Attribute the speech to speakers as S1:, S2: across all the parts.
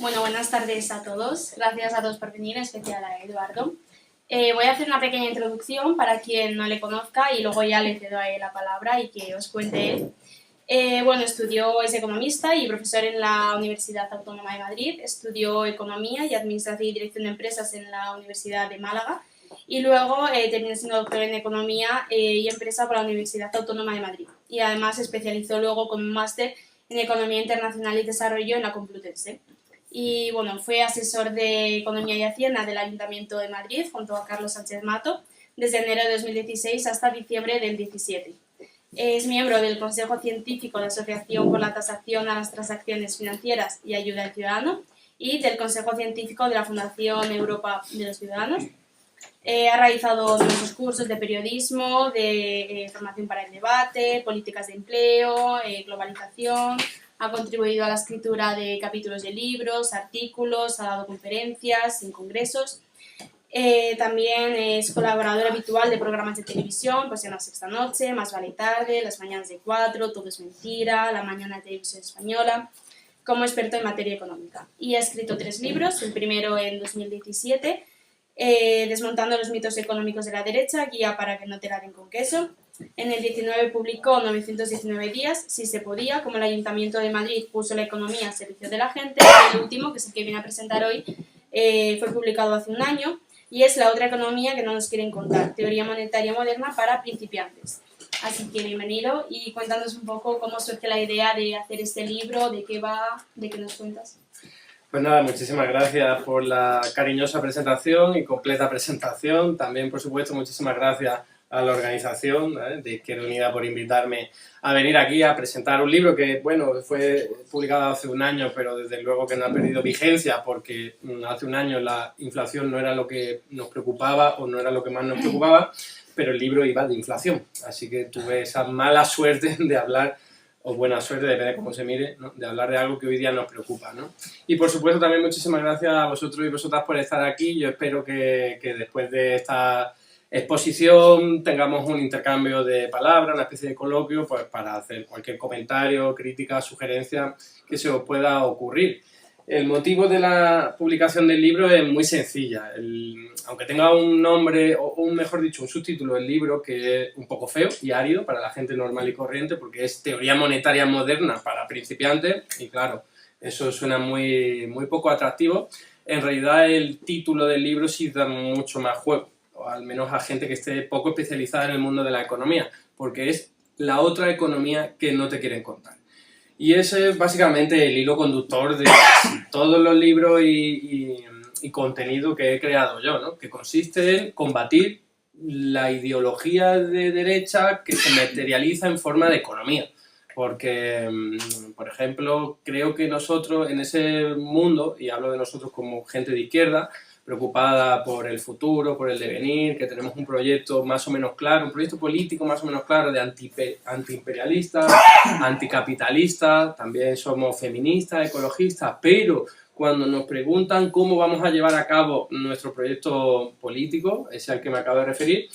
S1: Bueno, buenas tardes a todos. Gracias a todos por venir, en especial a Eduardo. Voy a hacer una pequeña introducción para quien no le conozca y luego ya le cedo a él la palabra y que os cuente él. Es economista y profesor en la Universidad Autónoma de Madrid. Estudió Economía y Administración y Dirección de Empresas en la Universidad de Málaga y luego terminó siendo doctor en Economía y Empresa por la Universidad Autónoma de Madrid. Y además se especializó luego con un máster en Economía Internacional y Desarrollo en la Complutense. Y bueno, fue asesor de Economía y Hacienda del Ayuntamiento de Madrid junto a Carlos Sánchez Mato desde enero de 2016 hasta diciembre del 2017. Es miembro del Consejo Científico de la Asociación por la Tasación a las Transacciones Financieras y Ayuda al Ciudadano y del Consejo Científico de la Fundación Europa de los Ciudadanos. Ha realizado numerosos cursos de periodismo, de formación para el debate, políticas de empleo, globalización. Ha contribuido a la escritura de capítulos de libros, artículos, ha dado conferencias en congresos. También es colaborador habitual de programas de televisión, pues en La Sexta Noche, Más vale tarde, Las mañanas de 4, Todo es mentira, La mañana de Televisión Española, como experto en materia económica. Y ha escrito 3 libros, el primero en 2017, Desmontando los mitos económicos de la derecha, guía para que no te la den con queso. En el 19 publicó 919 días, si se podía, como el Ayuntamiento de Madrid puso la economía al servicio de la gente. El último, que es el que viene a presentar hoy, fue publicado hace un año y es La otra economía que no nos quieren contar, teoría monetaria moderna para principiantes. Así que bienvenido y cuéntanos un poco cómo surge la idea de hacer este libro, de qué va, de qué nos cuentas.
S2: Pues nada, muchísimas gracias por la cariñosa presentación y completa presentación. También, por supuesto, muchísimas gracias a la organización de Izquierda Unida por invitarme a venir aquí a presentar un libro que, bueno, fue publicado hace un año, pero desde luego que no ha perdido vigencia porque hace un año la inflación no era lo que nos preocupaba o no era lo que más nos preocupaba, pero el libro iba de inflación. Así que tuve esa mala suerte de hablar, o buena suerte, depende de cómo se mire, ¿no?, de hablar de algo que hoy día nos preocupa, ¿no? Y por supuesto también muchísimas gracias a vosotros y vosotras por estar aquí. Yo espero que después de esta exposición tengamos un intercambio de palabras, una especie de coloquio, pues para hacer cualquier comentario, crítica, sugerencia que se os pueda ocurrir. El motivo de la publicación del libro es muy sencilla. Aunque tenga un nombre, o mejor dicho, un subtítulo del libro que es un poco feo y árido para la gente normal y corriente, porque es Teoría monetaria moderna para principiantes, y claro, eso suena muy poco atractivo. En realidad el título del libro sí da mucho más juego, o al menos a gente que esté poco especializada en el mundo de la economía, porque es la otra economía que no te quieren contar. Y ese es básicamente el hilo conductor de todos los libros y contenido que he creado yo, ¿no? Que consiste en combatir la ideología de derecha que se materializa en forma de economía. Porque, por ejemplo, creo que nosotros en ese mundo, y hablo de nosotros como gente de izquierda, preocupada por el futuro, por el devenir, que tenemos un proyecto más o menos claro, un proyecto político más o menos claro de antiimperialista, anticapitalista, también somos feministas, ecologistas, pero cuando nos preguntan cómo vamos a llevar a cabo nuestro proyecto político, ese al que me acabo de referir,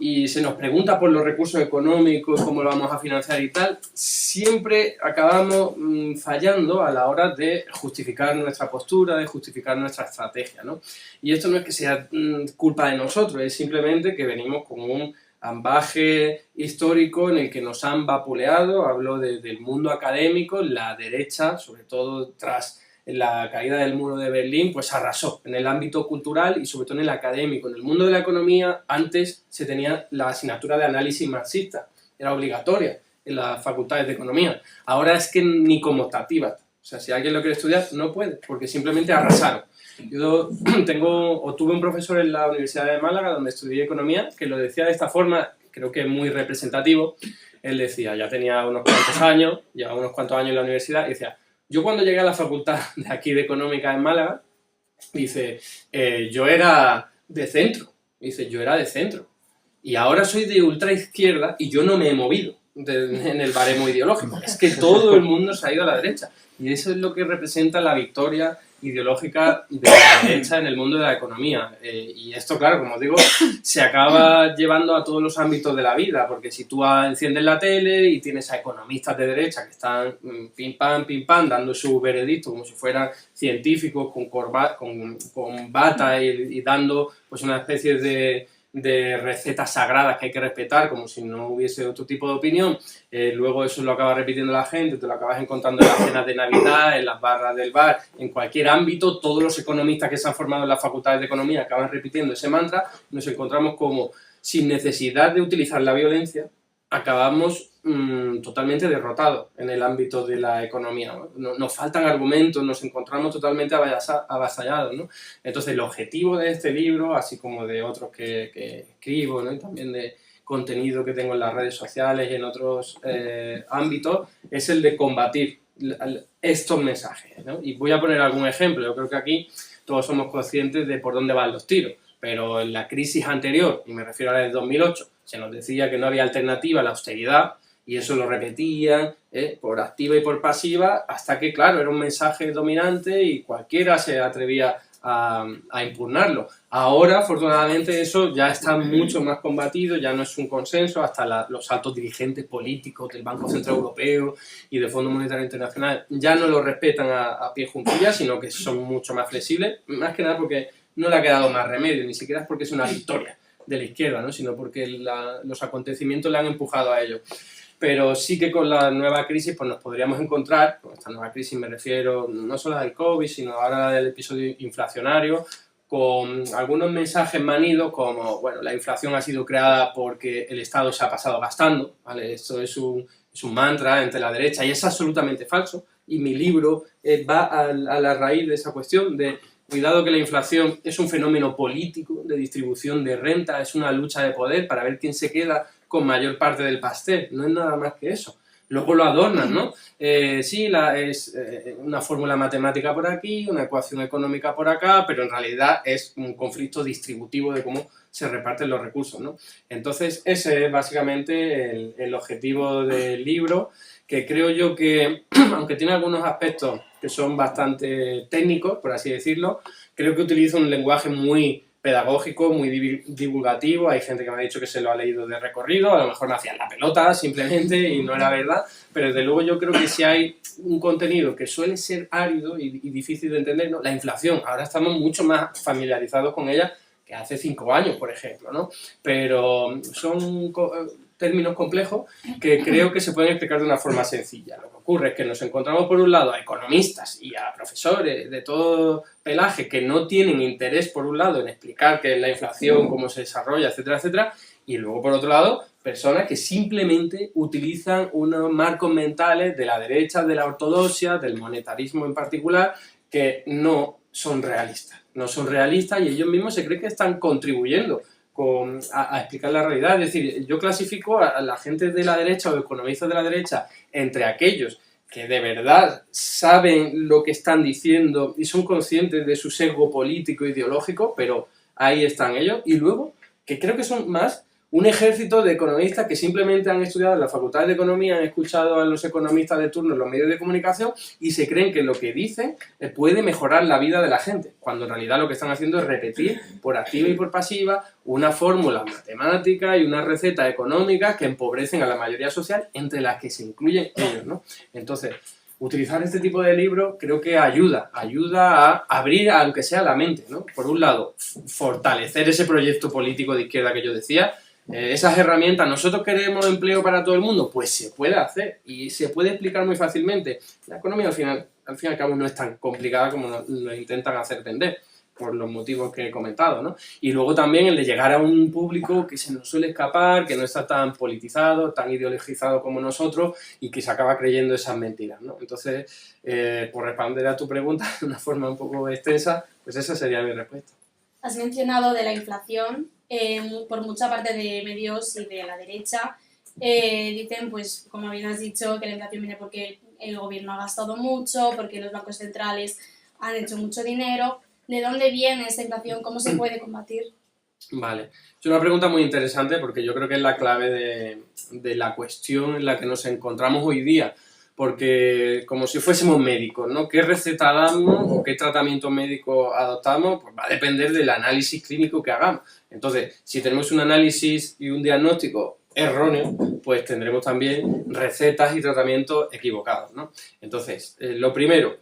S2: y se nos pregunta por los recursos económicos, cómo lo vamos a financiar y tal, siempre acabamos fallando a la hora de justificar nuestra postura, de justificar nuestra estrategia, ¿no? Y esto no es que sea culpa de nosotros, es simplemente que venimos con un ambaje histórico en el que nos han vapuleado. Hablo del mundo académico. La derecha, sobre todo tras la caída del muro de Berlín, pues arrasó en el ámbito cultural y sobre todo en el académico. En el mundo de la economía antes se tenía la asignatura de análisis marxista, era obligatoria en las facultades de economía. Ahora es que ni como optativa. O sea, si alguien lo quiere estudiar, no puede, porque simplemente arrasaron. Yo tuve un profesor en la Universidad de Málaga, donde estudié economía, que lo decía de esta forma, creo que es muy representativo. Él decía, ya tenía unos cuantos años, llevaba unos cuantos años en la universidad, y decía, yo cuando llegué a la facultad de aquí de Económica en Málaga, dice, yo era de centro, dice, yo era de centro, y ahora soy de ultraizquierda y yo no me he movido en el baremo ideológico, es que todo el mundo se ha ido a la derecha, y eso es lo que representa la victoria ideológica de la derecha en el mundo de la economía. Y esto, claro, como os digo, se acaba llevando a todos los ámbitos de la vida, porque si tú enciendes la tele y tienes a economistas de derecha que están pim pam, dando su veredicto como si fueran científicos con bata y dando pues una especie de recetas sagradas que hay que respetar, como si no hubiese otro tipo de opinión, luego eso lo acaba repitiendo la gente, te lo acabas encontrando en las cenas de Navidad, en las barras del bar, en cualquier ámbito, todos los economistas que se han formado en las facultades de economía acaban repitiendo ese mantra, nos encontramos como, sin necesidad de utilizar la violencia, acabamos totalmente derrotados en el ámbito de la economía, ¿no? Nos faltan argumentos, nos encontramos totalmente avasallados, ¿no? Entonces, el objetivo de este libro, así como de otros que escribo, ¿no? Y también de contenido que tengo en las redes sociales y en otros ámbitos, es el de combatir estos mensajes, ¿no? Y voy a poner algún ejemplo. Yo creo que aquí todos somos conscientes de por dónde van los tiros, pero en la crisis anterior, y me refiero a la de 2008, se nos decía que no había alternativa a la austeridad, y eso lo repetían por activa y por pasiva, hasta que, claro, era un mensaje dominante y cualquiera se atrevía a impugnarlo. Ahora, afortunadamente, eso ya está mucho más combatido, ya no es un consenso, hasta los altos dirigentes políticos del Banco Central Europeo y del Fondo Monetario Internacional ya no lo respetan a pie juntillas, sino que son mucho más flexibles, más que nada porque no le ha quedado más remedio, ni siquiera es porque es una victoria de la izquierda, ¿no? Sino porque los acontecimientos le han empujado a ello. Pero sí que con la nueva crisis pues nos podríamos encontrar, con esta nueva crisis me refiero no solo del COVID, sino ahora del episodio inflacionario, con algunos mensajes manidos como, bueno, la inflación ha sido creada porque el Estado se ha pasado gastando, ¿vale? Esto es un mantra entre la derecha y es absolutamente falso. Y mi libro va a la raíz de esa cuestión de cuidado que la inflación es un fenómeno político de distribución de renta, es una lucha de poder para ver quién se queda con mayor parte del pastel, no es nada más que eso. Luego lo adornan, ¿no? Sí, es una fórmula matemática por aquí, una ecuación económica por acá, pero en realidad es un conflicto distributivo de cómo se reparten los recursos, ¿no? Entonces, ese es básicamente el objetivo del libro, que creo yo que, aunque tiene algunos aspectos que son bastante técnicos, por así decirlo, creo que utiliza un lenguaje muy pedagógico, muy divulgativo. Hay gente que me ha dicho que se lo ha leído de recorrido, a lo mejor me hacían la pelota simplemente y no era verdad, pero desde luego yo creo que si hay un contenido que suele ser árido y difícil de entender, ¿no? La inflación, ahora estamos mucho más familiarizados con ella que hace 5 años, por ejemplo, ¿no? Pero son términos complejos que creo que se pueden explicar de una forma sencilla. Lo que ocurre es que nos encontramos por un lado a economistas y a profesores de todo pelaje que no tienen interés por un lado en explicar qué es la inflación, cómo se desarrolla, etcétera, etcétera, y luego por otro lado personas que simplemente utilizan unos marcos mentales de la derecha, de la ortodoxia, del monetarismo en particular, que no son realistas. No son realistas y ellos mismos se creen que están contribuyendo a explicar la realidad. Es decir, yo clasifico a la gente de la derecha o economistas de la derecha entre aquellos que de verdad saben lo que están diciendo y son conscientes de su sesgo político e ideológico, pero ahí están ellos, y luego, que creo que son más un ejército de economistas que simplemente han estudiado en la Facultad de Economía, han escuchado a los economistas de turno en los medios de comunicación y se creen que lo que dicen puede mejorar la vida de la gente, cuando en realidad lo que están haciendo es repetir por activa y por pasiva una fórmula matemática y una receta económica que empobrecen a la mayoría social, entre las que se incluyen ellos, ¿no? Entonces, utilizar este tipo de libros creo que ayuda a abrir, aunque sea la mente, ¿no? Por un lado, fortalecer ese proyecto político de izquierda que yo decía, esas herramientas. ¿Nosotros queremos empleo para todo el mundo? Pues se puede hacer y se puede explicar muy fácilmente. La economía al fin y al cabo no es tan complicada como lo intentan hacer vender, por los motivos que he comentado, ¿no? Y luego también el de llegar a un público que se nos suele escapar, que no está tan politizado, tan ideologizado como nosotros y que se acaba creyendo esas mentiras, ¿no? Entonces, por responder a tu pregunta de una forma un poco extensa, pues esa sería mi respuesta.
S1: Has mencionado de la inflación, por mucha parte de medios y de la derecha, dicen, pues como bien has dicho, que la inflación viene porque el gobierno ha gastado mucho, porque los bancos centrales han hecho mucho dinero. ¿De dónde viene esta inflación? ¿Cómo se puede combatir?
S2: Vale, es una pregunta muy interesante porque yo creo que es la clave de la cuestión en la que nos encontramos hoy día. porque como si fuésemos médicos, ¿no? ¿Qué receta damos o qué tratamiento médico adoptamos? Pues va a depender del análisis clínico que hagamos. Entonces, si tenemos un análisis y un diagnóstico erróneo, pues tendremos también recetas y tratamientos equivocados, ¿no? Entonces, lo primero,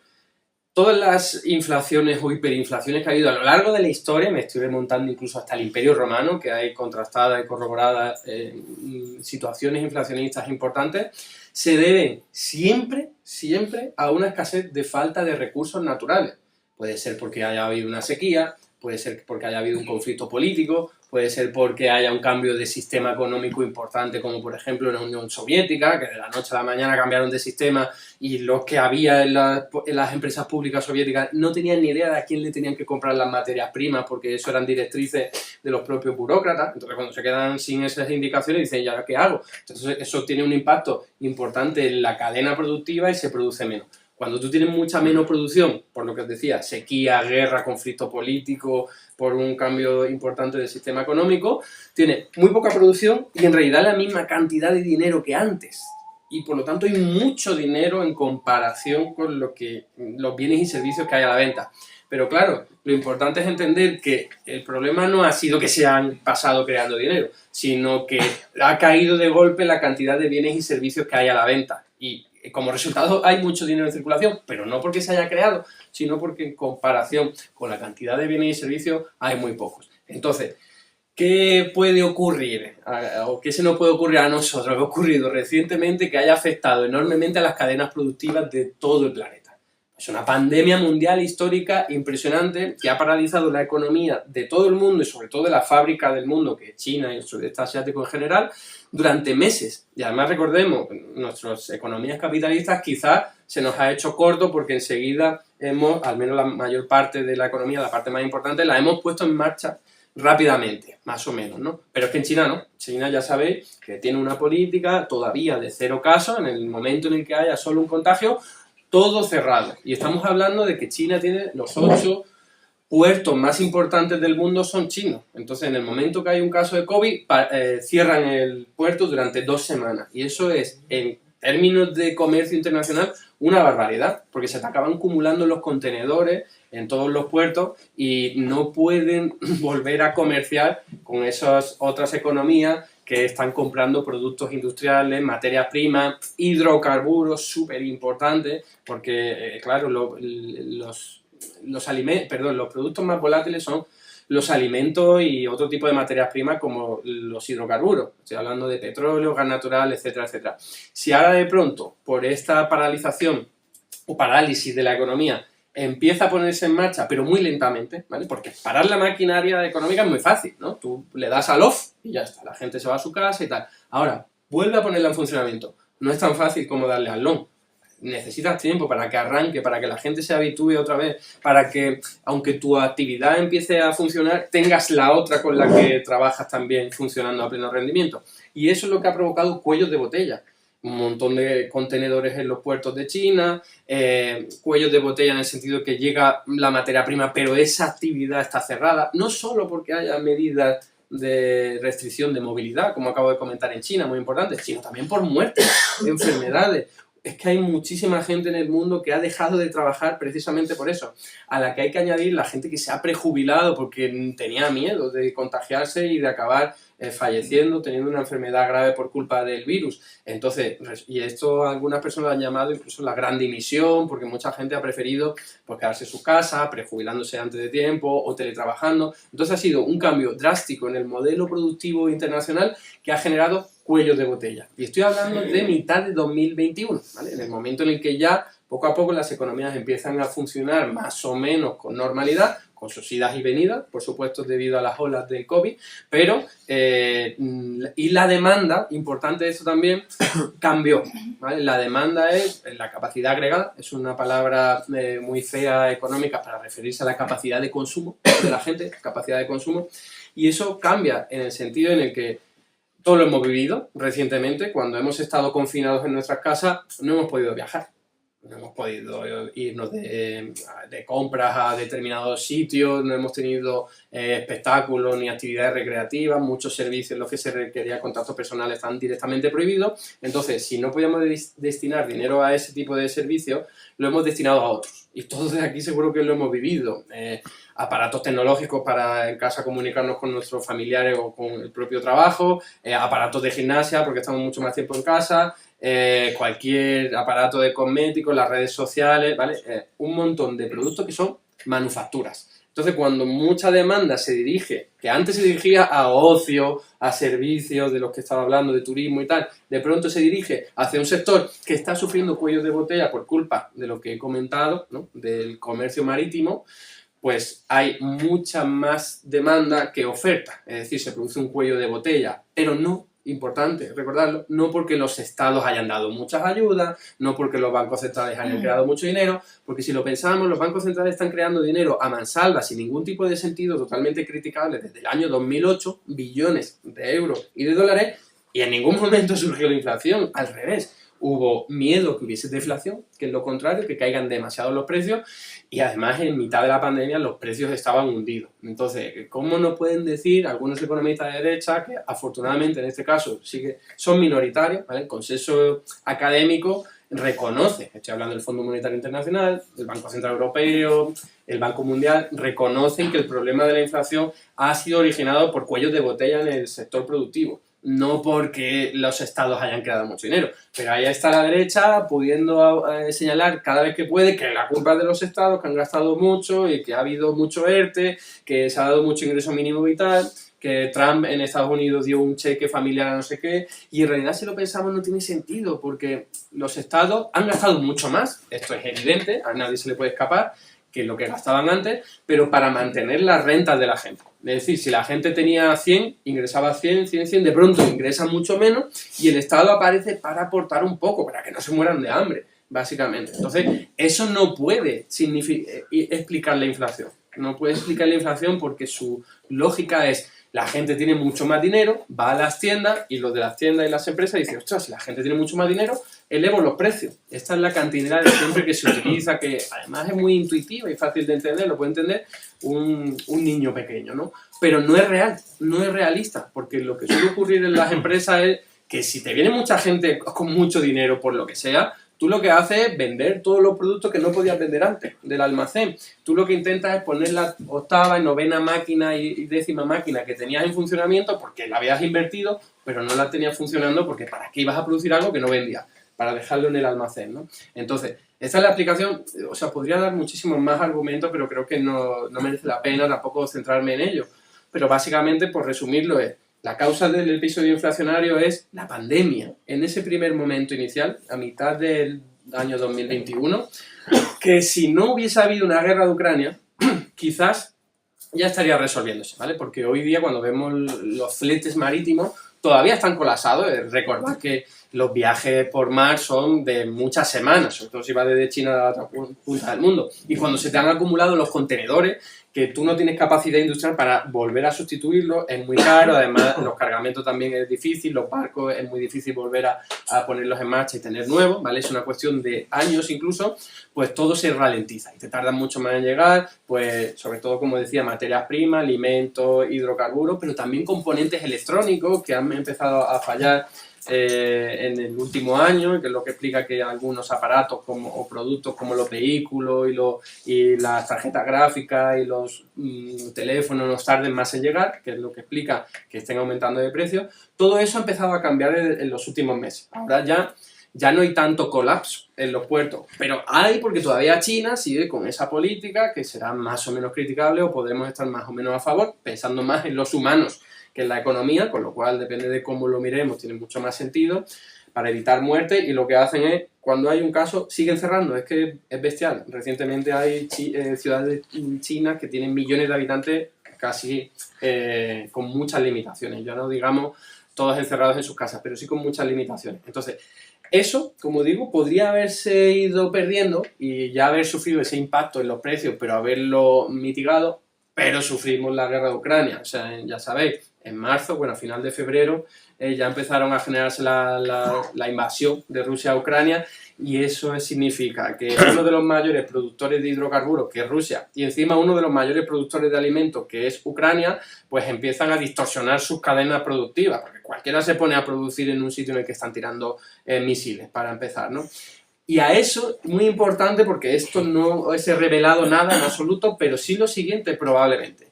S2: todas las inflaciones o hiperinflaciones que ha habido a lo largo de la historia, me estoy remontando incluso hasta el Imperio Romano, que hay contrastadas y corroboradas situaciones inflacionistas importantes, se deben siempre a una escasez de falta de recursos naturales. Puede ser porque haya habido una sequía, puede ser porque haya habido un conflicto político, puede ser porque haya un cambio de sistema económico importante, como por ejemplo en la Unión Soviética, que de la noche a la mañana cambiaron de sistema y los que había en las empresas públicas soviéticas no tenían ni idea de a quién le tenían que comprar las materias primas, porque eso eran directrices de los propios burócratas. Entonces, cuando se quedan sin esas indicaciones, dicen, ¿y ahora qué hago? Entonces, eso tiene un impacto importante en la cadena productiva y se produce menos. Cuando tú tienes mucha menos producción, por lo que os decía, sequía, guerra, conflicto político, por un cambio importante del sistema económico, tienes muy poca producción y en realidad la misma cantidad de dinero que antes. Y por lo tanto hay mucho dinero en comparación con los bienes y servicios que hay a la venta. Pero claro, lo importante es entender que el problema no ha sido que se han pasado creando dinero, sino que ha caído de golpe la cantidad de bienes y servicios que hay a la venta. Y como resultado hay mucho dinero en circulación, pero no porque se haya creado, sino porque en comparación con la cantidad de bienes y servicios hay muy pocos. Entonces, ¿qué puede ocurrir? ¿O qué se nos puede ocurrir a nosotros? ¿Qué ha ocurrido recientemente que haya afectado enormemente a las cadenas productivas de todo el planeta? Es una pandemia mundial histórica impresionante que ha paralizado la economía de todo el mundo y sobre todo de la fábrica del mundo, que es China y el sudeste asiático en general, durante meses. Y además recordemos, nuestras economías capitalistas quizás se nos ha hecho corto porque enseguida al menos la mayor parte de la economía, la parte más importante, la hemos puesto en marcha rápidamente, más o menos, ¿no? Pero es que en China no. China ya sabéis que tiene una política todavía de 0 casos, en el momento en el que haya solo un contagio, todo cerrado. Y estamos hablando de que China tiene los 8 puertos más importantes del mundo son chinos. Entonces, en el momento que hay un caso de COVID, cierran el puerto durante 2 semanas. Y eso es, en términos de comercio internacional, una barbaridad, porque se te acaban acumulando los contenedores en todos los puertos y no pueden volver a comerciar con esas otras economías que están comprando productos industriales, materias primas, hidrocarburos, súper importantes, porque, claro, los productos más volátiles son los alimentos y otro tipo de materias primas como los hidrocarburos. Estoy hablando de petróleo, gas natural, etcétera, etcétera. Si ahora de pronto, por esta paralización o parálisis de la economía, empieza a ponerse en marcha, pero muy lentamente, ¿vale? Porque parar la maquinaria económica es muy fácil, ¿no? Tú le das al off y ya está, la gente se va a su casa y tal. Ahora, vuelve a ponerla en funcionamiento. No es tan fácil como darle al on. Necesitas tiempo para que arranque, para que la gente se habitúe otra vez, para que, aunque tu actividad empiece a funcionar, tengas la otra con la que trabajas también funcionando a pleno rendimiento. Y eso es lo que ha provocado cuellos de botella. Un montón de contenedores en los puertos de China, cuellos de botella en el sentido que llega la materia prima, pero esa actividad está cerrada, no solo porque haya medidas de restricción de movilidad, como acabo de comentar en China, muy importante, sino también por muertes, enfermedades. Es que hay muchísima gente en el mundo que ha dejado de trabajar precisamente por eso, a la que hay que añadir la gente que se ha prejubilado porque tenía miedo de contagiarse y de acabar falleciendo, teniendo una enfermedad grave por culpa del virus. Entonces, y esto algunas personas lo han llamado incluso la gran dimisión, porque mucha gente ha preferido pues, quedarse en su casa, prejubilándose antes de tiempo o teletrabajando. Entonces ha sido un cambio drástico en el modelo productivo internacional que ha generado cuellos de botella. Y estoy hablando de mitad de 2021, ¿vale? En el momento en el que ya poco a poco las economías empiezan a funcionar más o menos con normalidad, con sus idas y venidas, por supuesto debido a las olas del COVID, pero y la demanda, importante eso también, cambió, ¿vale? La demanda es la capacidad agregada, es una palabra muy fea económica para referirse a la capacidad de consumo de la gente, capacidad de consumo, y eso cambia en el sentido en el que todo lo hemos vivido recientemente, cuando hemos estado confinados en nuestras casas, no hemos podido viajar. no hemos podido irnos de compras a determinados sitios, no hemos tenido espectáculos ni actividades recreativas, muchos servicios en los que se requería contacto personal están directamente prohibidos. Entonces, si no podíamos destinar dinero a ese tipo de servicios, lo hemos destinado a otros. Y todos de aquí seguro que lo hemos vivido. Aparatos tecnológicos para en casa comunicarnos con nuestros familiares o con el propio trabajo, aparatos de gimnasia porque estamos mucho más tiempo en casa, cualquier aparato de cosméticos, las redes sociales, ¿vale? Un montón de productos que son manufacturas. Entonces, cuando mucha demanda se dirige, que antes se dirigía a ocio, a servicios de los que estaba hablando, de turismo y tal, de pronto se dirige hacia un sector que está sufriendo cuellos de botella por culpa de lo que he comentado, ¿no? Del comercio marítimo, pues hay mucha más demanda que oferta. Es decir, se produce un cuello de botella, pero no, importante recordarlo, no porque los estados hayan dado muchas ayudas, no porque los bancos centrales hayan creado mucho dinero, porque si lo pensamos, los bancos centrales están creando dinero a mansalva, sin ningún tipo de sentido, totalmente criticable, desde el año 2008, billones de euros y de dólares, y en ningún momento surgió la inflación, al revés. Hubo miedo que hubiese deflación, que es lo contrario, que caigan demasiado los precios, y además en mitad de la pandemia los precios estaban hundidos. Entonces, ¿cómo no pueden decir algunos economistas de derecha, que afortunadamente en este caso sí que son minoritarios, ¿vale? El consenso académico reconoce, estoy hablando del Fondo Monetario Internacional, el Banco Central Europeo, el Banco Mundial, reconocen que el problema de la inflación ha sido originado por cuellos de botella en el sector productivo? No porque los estados hayan creado mucho dinero, pero ahí está la derecha pudiendo señalar cada vez que puede que la culpa es de los estados, que han gastado mucho y que ha habido mucho ERTE, que se ha dado mucho ingreso mínimo vital, que Trump en Estados Unidos dio un cheque familiar a no sé qué, y en realidad si lo pensamos no tiene sentido, porque los estados han gastado mucho más, esto es evidente, a nadie se le puede escapar, que lo que gastaban antes, pero para mantener las rentas de la gente. Es decir, si la gente tenía 100, ingresaba 100, 100, 100, de pronto ingresa mucho menos y el Estado aparece para aportar un poco, para que no se mueran de hambre, básicamente. Entonces, eso no puede explicar la inflación. No puede explicar la inflación porque su lógica es: la gente tiene mucho más dinero, va a las tiendas y los de las tiendas y las empresas dicen: ostras, si la gente tiene mucho más dinero, elevo los precios. Esta es la cantinela de siempre que se utiliza, que además es muy intuitiva y fácil de entender, lo puede entender un niño pequeño, ¿no? Pero no es real, no es realista, porque lo que suele ocurrir en las empresas es que si te viene mucha gente con mucho dinero por lo que sea, tú lo que haces es vender todos los productos que no podías vender antes del almacén. Tú lo que intentas es poner la octava y novena máquina y décima máquina que tenías en funcionamiento porque la habías invertido, pero no la tenías funcionando porque ¿para qué ibas a producir algo que no vendías? Para dejarlo en el almacén, ¿no? Entonces, esta es la aplicación. O sea, podría dar muchísimos más argumentos, pero creo que no merece la pena tampoco centrarme en ello. Pero básicamente, por resumirlo, la causa del episodio inflacionario es la pandemia. En ese primer momento inicial, a mitad del año 2021, que si no hubiese habido una guerra de Ucrania, quizás ya estaría resolviéndose, ¿vale? Porque hoy día cuando vemos los fletes marítimos, todavía están colapsados. Recordad que los viajes por mar son de muchas semanas, sobre todo si vas desde China a la otra punta del mundo. Y cuando se te han acumulado los contenedores, que tú no tienes capacidad industrial para volver a sustituirlos, es muy caro. Además, los cargamentos también es difícil, los barcos es muy difícil volver a ponerlos en marcha y tener nuevos, ¿vale? Es una cuestión de años incluso, pues todo se ralentiza y te tardan mucho más en llegar, pues sobre todo, como decía, materias primas, alimentos, hidrocarburos, pero también componentes electrónicos que han empezado a fallar en el último año, que es lo que explica que algunos aparatos o productos como los vehículos y las tarjetas gráficas y los teléfonos nos tarden más en llegar, que es lo que explica que estén aumentando de precio. Todo eso ha empezado a cambiar en los últimos meses. Ahora ya no hay tanto colapso en los puertos, pero hay, porque todavía China sigue con esa política que será más o menos criticable, o podremos estar más o menos a favor, pensando más en los humanos que en la economía, con lo cual depende de cómo lo miremos, tiene mucho más sentido para evitar muerte, y lo que hacen es, cuando hay un caso, siguen cerrando. Es que es bestial. Recientemente hay ciudades chinas que tienen millones de habitantes casi con muchas limitaciones, ya no digamos todos encerrados en sus casas, pero sí con muchas limitaciones. Entonces, eso, como digo, podría haberse ido perdiendo y ya haber sufrido ese impacto en los precios, pero haberlo mitigado, pero sufrimos la guerra de Ucrania. O sea, ya sabéis, en marzo, bueno, a final de febrero, ya empezaron a generarse la invasión de Rusia a Ucrania, Y eso significa que uno de los mayores productores de hidrocarburos, que es Rusia, y encima uno de los mayores productores de alimentos, que es Ucrania, pues empiezan a distorsionar sus cadenas productivas, porque cualquiera se pone a producir en un sitio en el que están tirando misiles, para empezar, ¿no? Y a eso, muy importante, porque esto no es revelado nada en absoluto, pero sí lo siguiente probablemente.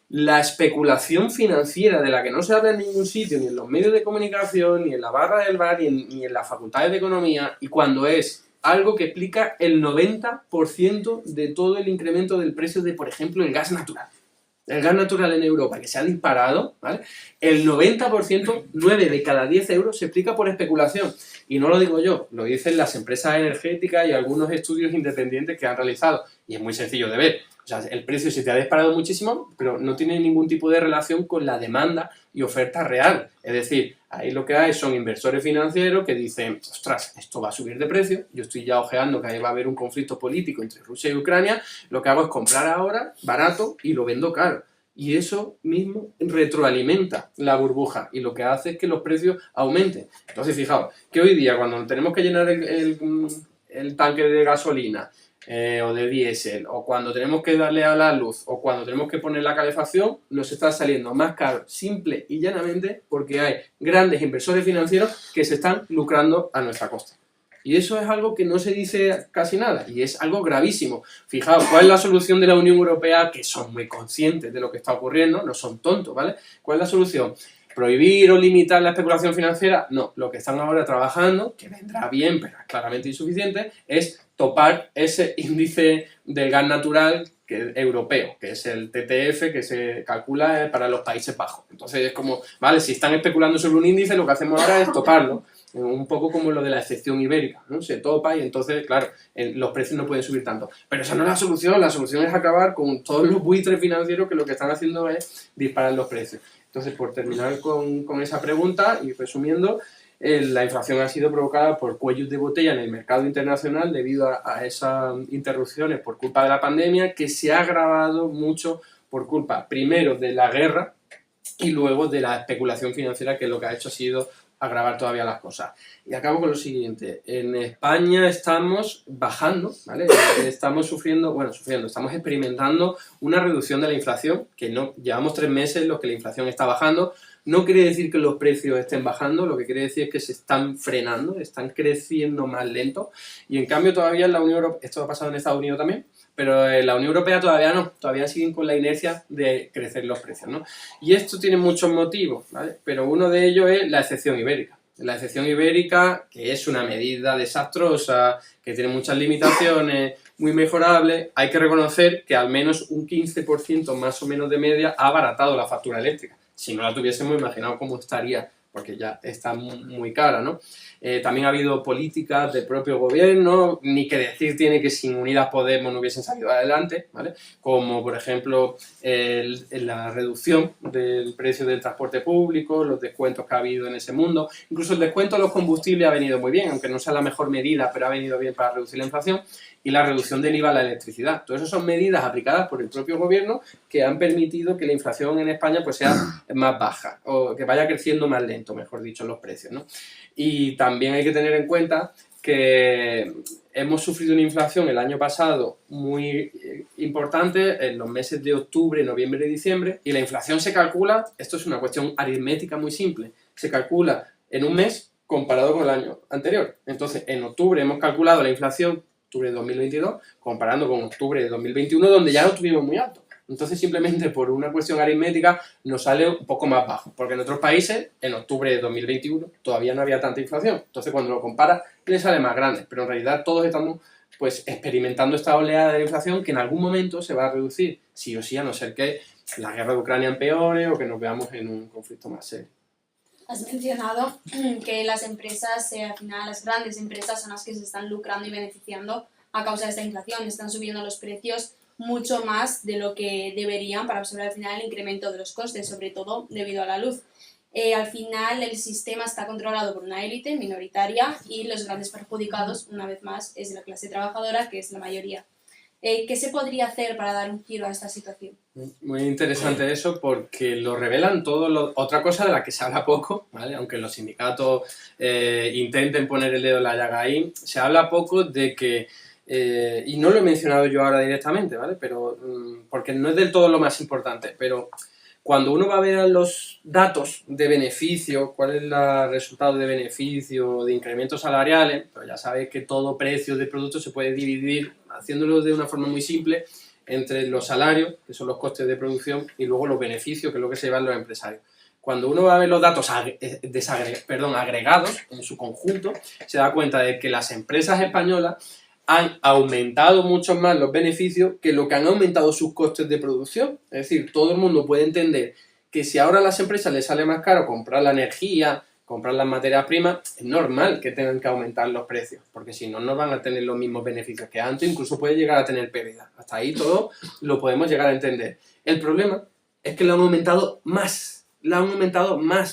S2: La especulación financiera de la que no se habla en ningún sitio, ni en los medios de comunicación, ni en la barra del bar, ni en las facultades de economía, y cuando es algo que explica el 90% de todo el incremento del precio de, por ejemplo, el gas natural. El gas natural en Europa, que se ha disparado, ¿vale? El 90%, 9 de cada 10 euros, se explica por especulación. Y no lo digo yo, lo dicen las empresas energéticas y algunos estudios independientes que han realizado. Y es muy sencillo de ver. O sea, el precio se te ha disparado muchísimo, pero no tiene ningún tipo de relación con la demanda y oferta real. Es decir, ahí lo que hay son inversores financieros que dicen, ostras, esto va a subir de precio, yo estoy ya ojeando que ahí va a haber un conflicto político entre Rusia y Ucrania, lo que hago es comprar ahora barato y lo vendo caro. Y eso mismo retroalimenta la burbuja y lo que hace es que los precios aumenten. Entonces, fijaos, que hoy día cuando tenemos que llenar el tanque de gasolina o de diésel, o cuando tenemos que darle a la luz, o cuando tenemos que poner la calefacción, nos está saliendo más caro, simple y llanamente, porque hay grandes inversores financieros que se están lucrando a nuestra costa. Y eso es algo que no se dice casi nada, y es algo gravísimo. Fijaos, ¿cuál es la solución de la Unión Europea? Que son muy conscientes de lo que está ocurriendo, no son tontos, ¿vale? ¿Cuál es la solución? ¿Prohibir o limitar la especulación financiera? No, lo que están ahora trabajando, que vendrá bien, pero es claramente insuficiente, es topar ese índice del gas natural europeo, que es el TTF, que se calcula para los Países Bajos. Entonces es como, vale, si están especulando sobre un índice, lo que hacemos ahora es toparlo, un poco como lo de la excepción ibérica, ¿no? Se topa y entonces, claro, los precios no pueden subir tanto. Pero esa no es la solución es acabar con todos los buitres financieros que lo que están haciendo es disparar los precios. Entonces, por terminar con esa pregunta y resumiendo, la inflación ha sido provocada por cuellos de botella en el mercado internacional debido a esas interrupciones por culpa de la pandemia, que se ha agravado mucho por culpa, primero, de la guerra y luego de la especulación financiera, que lo que ha hecho ha sido agravar todavía las cosas. Y acabo con lo siguiente. En España estamos bajando, ¿vale? Estamos estamos experimentando una reducción de la inflación, que no llevamos 3 meses en los que la inflación está bajando. No quiere decir que los precios estén bajando, lo que quiere decir es que se están frenando, están creciendo más lento. Y en cambio todavía en la Unión Europea, esto ha pasado en Estados Unidos también, pero en la Unión Europea todavía no, todavía siguen con la inercia de crecer los precios, ¿no? Y esto tiene muchos motivos, ¿vale? Pero uno de ellos es la excepción ibérica. La excepción ibérica, que es una medida desastrosa, que tiene muchas limitaciones, muy mejorable, hay que reconocer que al menos un 15% más o menos de media ha abaratado la factura eléctrica. Si no la tuviésemos, imaginaos cómo estaría, porque ya está muy cara, ¿no? También ha habido políticas del propio gobierno, ni que decir tiene que sin Unidas Podemos no hubiesen salido adelante, ¿vale? Como, por ejemplo, la reducción del precio del transporte público, los descuentos que ha habido en ese mundo. Incluso el descuento de los combustibles ha venido muy bien, aunque no sea la mejor medida, pero ha venido bien para reducir la inflación. Y la reducción del IVA a la electricidad. Todas esas son medidas aplicadas por el propio gobierno que han permitido que la inflación en España pues sea más baja, o que vaya creciendo más lento, mejor dicho, los precios, ¿no? Y también hay que tener en cuenta que hemos sufrido una inflación el año pasado muy importante en los meses de octubre, noviembre y diciembre, y la inflación se calcula, esto es una cuestión aritmética muy simple, se calcula en un mes comparado con el año anterior. Entonces, en octubre hemos calculado la inflación octubre de 2022, comparando con octubre de 2021, donde ya lo tuvimos muy alto. Entonces, simplemente por una cuestión aritmética, nos sale un poco más bajo, porque en otros países, en octubre de 2021, todavía no había tanta inflación. Entonces, cuando lo compara, le sale más grande. Pero en realidad todos estamos pues experimentando esta oleada de inflación que en algún momento se va a reducir, sí o sí, a no ser que la guerra de Ucrania empeore o que nos veamos en un conflicto más serio.
S1: Has mencionado que las empresas, al final las grandes empresas son las que se están lucrando y beneficiando a causa de esta inflación, están subiendo los precios mucho más de lo que deberían para absorber al final el incremento de los costes, sobre todo debido a la luz. Al final el sistema está controlado por una élite minoritaria y los grandes perjudicados, una vez más, es la clase trabajadora, que es la mayoría. ¿Qué se podría hacer para dar un giro a esta situación?
S2: Muy interesante eso porque lo revelan todo. Otra cosa de la que se habla poco, ¿vale? Aunque los sindicatos intenten poner el dedo en la llaga ahí, se habla poco de que, y no lo he mencionado yo ahora directamente, ¿vale? Pero, porque no es del todo lo más importante, pero cuando uno va a ver los datos de beneficio, cuál es el resultado de beneficio, de incrementos salariales, pues ya sabéis que todo precio de producto se puede dividir, haciéndolo de una forma muy simple, entre los salarios, que son los costes de producción, y luego los beneficios, que es lo que se llevan los empresarios. Cuando uno va a ver los datos agregados en su conjunto, se da cuenta de que las empresas españolas han aumentado mucho más los beneficios que lo que han aumentado sus costes de producción. Es decir, todo el mundo puede entender que si ahora a las empresas les sale más caro comprar la energía, comprar las materias primas, es normal que tengan que aumentar los precios, porque si no, no van a tener los mismos beneficios que antes, incluso puede llegar a tener pérdida. Hasta ahí todo lo podemos llegar a entender. El problema es que lo han aumentado más,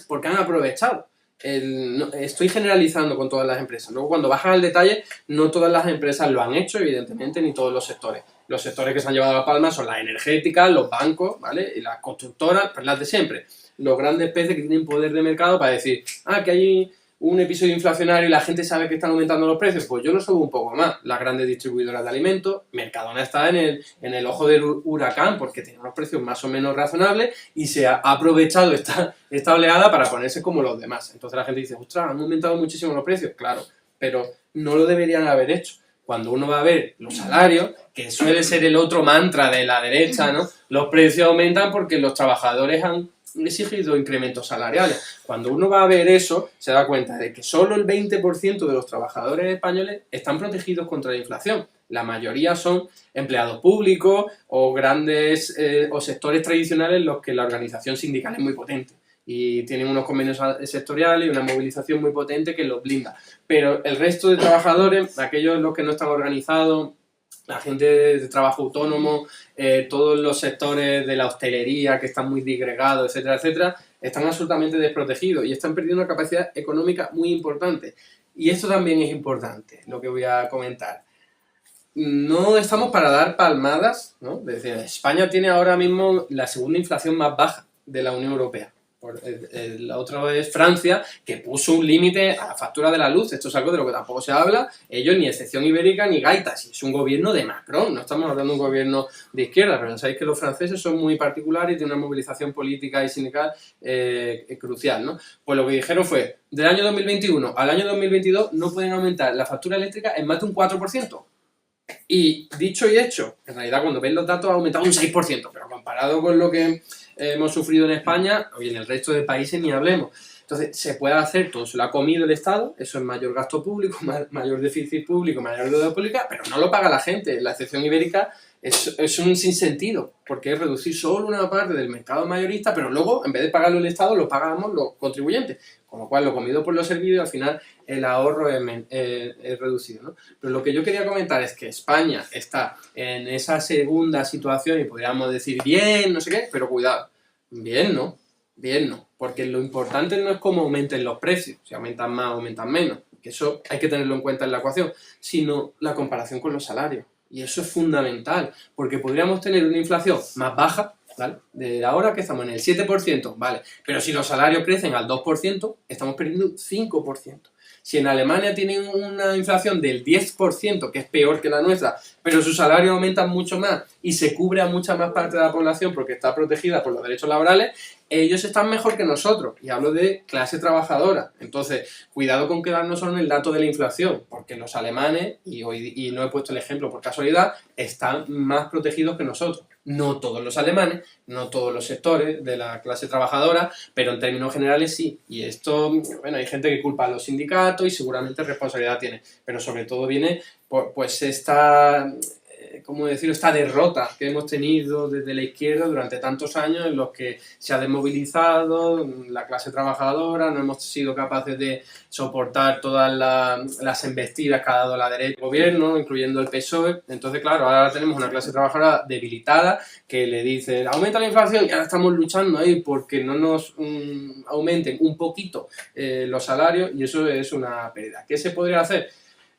S2: porque han aprovechado. Estoy generalizando con todas las empresas. Luego, cuando bajan al detalle, no todas las empresas lo han hecho, evidentemente, ni todos los sectores. Los sectores que se han llevado a palma son las energéticas, los bancos, ¿vale? Y las constructoras, pues las de siempre. Los grandes peces que tienen poder de mercado para decir, que hay un episodio inflacionario y la gente sabe que están aumentando los precios, pues yo lo subo un poco más. Las grandes distribuidoras de alimentos, Mercadona está en el ojo del huracán porque tiene unos precios más o menos razonables y se ha aprovechado esta oleada para ponerse como los demás. Entonces la gente dice, ostras, han aumentado muchísimo los precios, claro, pero no lo deberían haber hecho. Cuando uno va a ver los salarios, que suele ser el otro mantra de la derecha, ¿no? Los precios aumentan porque los trabajadores han exigido incrementos salariales. Cuando uno va a ver eso, se da cuenta de que solo el 20% de los trabajadores españoles están protegidos contra la inflación. La mayoría son empleados públicos o grandes o sectores tradicionales en los que la organización sindical es muy potente y tienen unos convenios sectoriales y una movilización muy potente que los blinda. Pero el resto de trabajadores, aquellos los que no están organizados, la gente de trabajo autónomo, todos los sectores de la hostelería que están muy disgregados, etcétera, etcétera, están absolutamente desprotegidos y están perdiendo una capacidad económica muy importante. Y esto también es importante, lo que voy a comentar. No estamos para dar palmadas, ¿no? Es decir, España tiene ahora mismo la segunda inflación más baja de la Unión Europea. La otra es Francia, que puso un límite a la factura de la luz. Esto es algo de lo que tampoco se habla. Ellos ni excepción ibérica ni gaitas. Es un gobierno de Macron. No estamos hablando de un gobierno de izquierda, pero sabéis que los franceses son muy particulares y tienen una movilización política y sindical crucial, ¿no? Pues lo que dijeron fue, del año 2021 al año 2022 no pueden aumentar la factura eléctrica en más de un 4%. Y dicho y hecho, en realidad cuando ven los datos ha aumentado un 6%, pero comparado con lo que hemos sufrido en España, y en el resto de países ni hablemos. Entonces, se puede hacer, todo se lo ha comido el Estado, eso es mayor gasto público, mayor déficit público, mayor deuda pública, pero no lo paga la gente. La excepción ibérica es un sinsentido, porque es reducir solo una parte del mercado mayorista, pero luego, en vez de pagarlo el Estado, lo pagamos los contribuyentes. Con lo cual, lo comido por lo servido, al final el ahorro es reducido, ¿no? Pero lo que yo quería comentar es que España está en esa segunda situación y podríamos decir bien, no sé qué, pero cuidado, bien no, porque lo importante no es cómo aumenten los precios, si aumentan más o aumentan menos, que eso hay que tenerlo en cuenta en la ecuación, sino la comparación con los salarios. Y eso es fundamental, porque podríamos tener una inflación más baja, ¿vale? De ahora que estamos en el 7%, ¿vale? Pero si los salarios crecen al 2%, estamos perdiendo 5%. Si en Alemania tienen una inflación del 10%, que es peor que la nuestra, pero sus salarios aumentan mucho más y se cubre a mucha más parte de la población porque está protegida por los derechos laborales, ellos están mejor que nosotros. Y hablo de clase trabajadora. Entonces, cuidado con quedarnos solo en el dato de la inflación, porque los alemanes, y no he puesto el ejemplo por casualidad, están más protegidos que nosotros. No todos los alemanes, no todos los sectores de la clase trabajadora, pero en términos generales sí. Y esto, bueno, hay gente que culpa a los sindicatos y seguramente responsabilidad tiene, pero sobre todo viene pues esta, ¿cómo decirlo?, esta derrota que hemos tenido desde la izquierda durante tantos años en los que se ha desmovilizado la clase trabajadora, no hemos sido capaces de soportar todas las embestidas que ha dado la derecha del gobierno, incluyendo el PSOE. Entonces, claro, ahora tenemos una clase trabajadora debilitada que le dice, aumenta la inflación y ahora estamos luchando ahí porque no nos aumenten un poquito los salarios y eso es una pérdida. ¿Qué se podría hacer?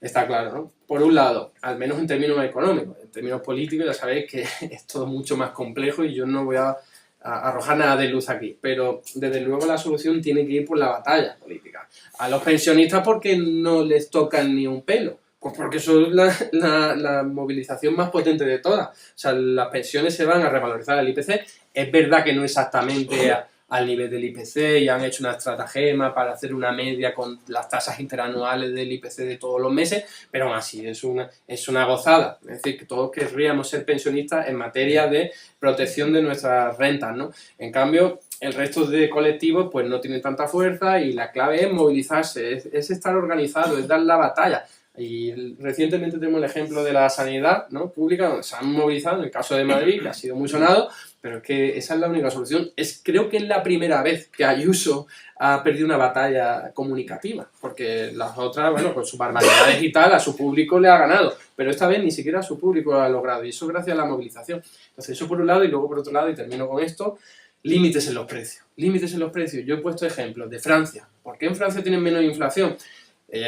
S2: está claro, ¿no? Por un lado, al menos en términos económicos, en términos políticos ya sabéis que es todo mucho más complejo y yo no voy a arrojar nada de luz aquí, pero desde luego la solución tiene que ir por la batalla política. A los pensionistas porque no les tocan ni un pelo, pues porque son la movilización más potente de todas. O sea, las pensiones se van a revalorizar al IPC. Es verdad que no exactamente al nivel del IPC y han hecho una estratagema para hacer una media con las tasas interanuales del IPC de todos los meses, pero aún así es una gozada. Es decir, que todos querríamos ser pensionistas en materia de protección de nuestras rentas, ¿no? En cambio, el resto de colectivos pues no tienen tanta fuerza y la clave es movilizarse, es estar organizado, es dar la batalla. Y recientemente tenemos el ejemplo de la sanidad, ¿no?, pública, donde se han movilizado, en el caso de Madrid, que ha sido muy sonado, pero es que esa es la única solución. Creo que es la primera vez que Ayuso ha perdido una batalla comunicativa, porque las otras, bueno, con sus barbaridades y tal, a su público le ha ganado, pero esta vez ni siquiera a su público lo ha logrado, y eso gracias a la movilización. Entonces, eso por un lado, y luego por otro lado, y termino con esto, límites en los precios. Límites en los precios. Yo he puesto ejemplos de Francia. ¿Por qué en Francia tienen menos inflación?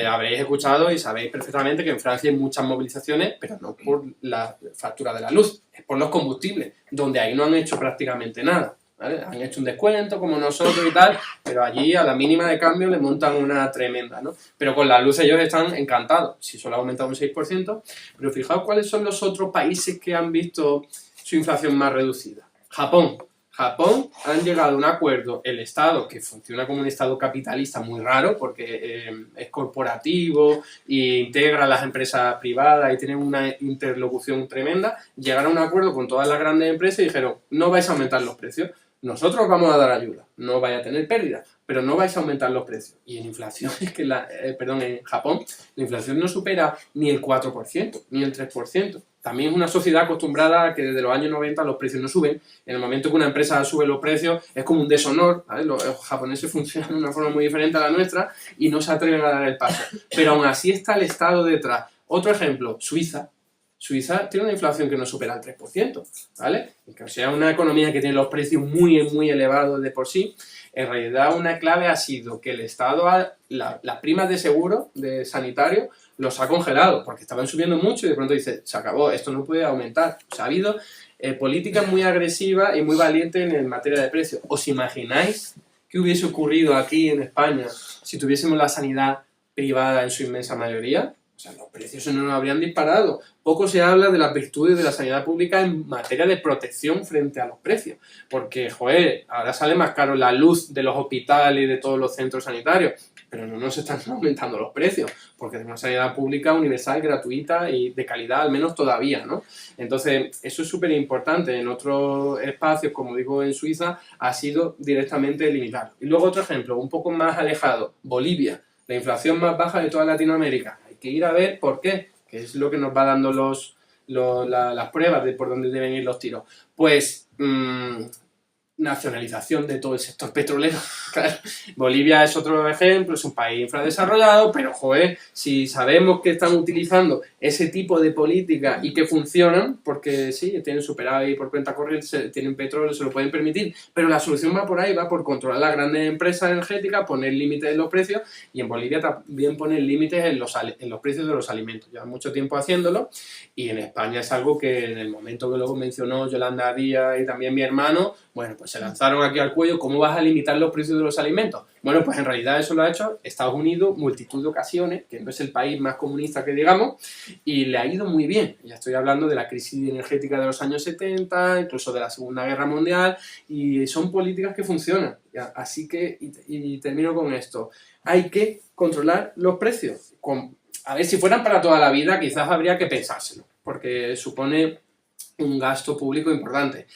S2: Habréis escuchado y sabéis perfectamente que en Francia hay muchas movilizaciones, pero no por la factura de la luz, es por los combustibles, donde ahí no han hecho prácticamente nada, ¿vale? Han hecho un descuento como nosotros y tal, pero allí a la mínima de cambio le montan una tremenda, ¿no? Pero con la luz ellos están encantados, si solo ha aumentado un 6%, pero fijaos cuáles son los otros países que han visto su inflación más reducida. Japón han llegado a un acuerdo, el Estado, que funciona como un Estado capitalista muy raro, porque es corporativo e integra a las empresas privadas y tienen una interlocución tremenda, llegaron a un acuerdo con todas las grandes empresas y dijeron, no vais a aumentar los precios, nosotros vamos a dar ayuda, no vais a tener pérdidas, pero no vais a aumentar los precios. Y en inflación, en Japón, la inflación no supera ni el 4%, ni el 3%. También es una sociedad acostumbrada a que desde los años 90 los precios no suben. En el momento que una empresa sube los precios es como un deshonor, ¿vale? Los japoneses funcionan de una forma muy diferente a la nuestra y no se atreven a dar el paso. Pero aún así está el Estado detrás. Otro ejemplo, Suiza. Suiza tiene una inflación que no supera el 3%, ¿vale? Que sea una economía que tiene los precios muy, muy elevados de por sí. En realidad una clave ha sido que el Estado, las primas de seguro, de sanitario, los ha congelado, porque estaban subiendo mucho y de pronto dice, se acabó, esto no puede aumentar. O sea, ha habido políticas muy agresivas y muy valientes en materia de precios. ¿Os imagináis qué hubiese ocurrido aquí en España si tuviésemos la sanidad privada en su inmensa mayoría? O sea, los precios no nos habrían disparado. Poco se habla de las virtudes de la sanidad pública en materia de protección frente a los precios. Porque, joder, ahora sale más caro la luz de los hospitales y de todos los centros sanitarios, pero no nos están aumentando los precios, porque es una sanidad pública universal, gratuita y de calidad, al menos todavía, ¿no? Entonces, eso es súper importante. En otros espacios, como digo, en Suiza, ha sido directamente limitado. Y luego otro ejemplo, un poco más alejado, Bolivia, la inflación más baja de toda Latinoamérica. Que ir a ver por qué, que es lo que nos va dando las pruebas de por dónde deben ir los tiros. Pues nacionalización de todo el sector petrolero. Claro, Bolivia es otro ejemplo, es un país infradesarrollado, pero joder, si sabemos que están utilizando ese tipo de políticas y que funcionan, porque sí, tienen superávit por cuenta corriente, tienen petróleo, se lo pueden permitir, pero la solución va por ahí, va por controlar las grandes empresas energéticas, poner límites en los precios, y en Bolivia también poner límites en los precios de los alimentos. Llevan mucho tiempo haciéndolo, y en España es algo que en el momento que luego mencionó Yolanda Díaz y también mi hermano, bueno, pues se lanzaron aquí al cuello, ¿cómo vas a limitar los precios de los alimentos? Bueno, pues en realidad eso lo ha hecho Estados Unidos multitud de ocasiones, que no es el país más comunista que digamos, y le ha ido muy bien. Ya estoy hablando de la crisis energética de los años 70, incluso de la Segunda Guerra Mundial, y son políticas que funcionan. Así que, y termino con esto, hay que controlar los precios. A ver, si fueran para toda la vida, quizás habría que pensárselo, porque supone un gasto público importante.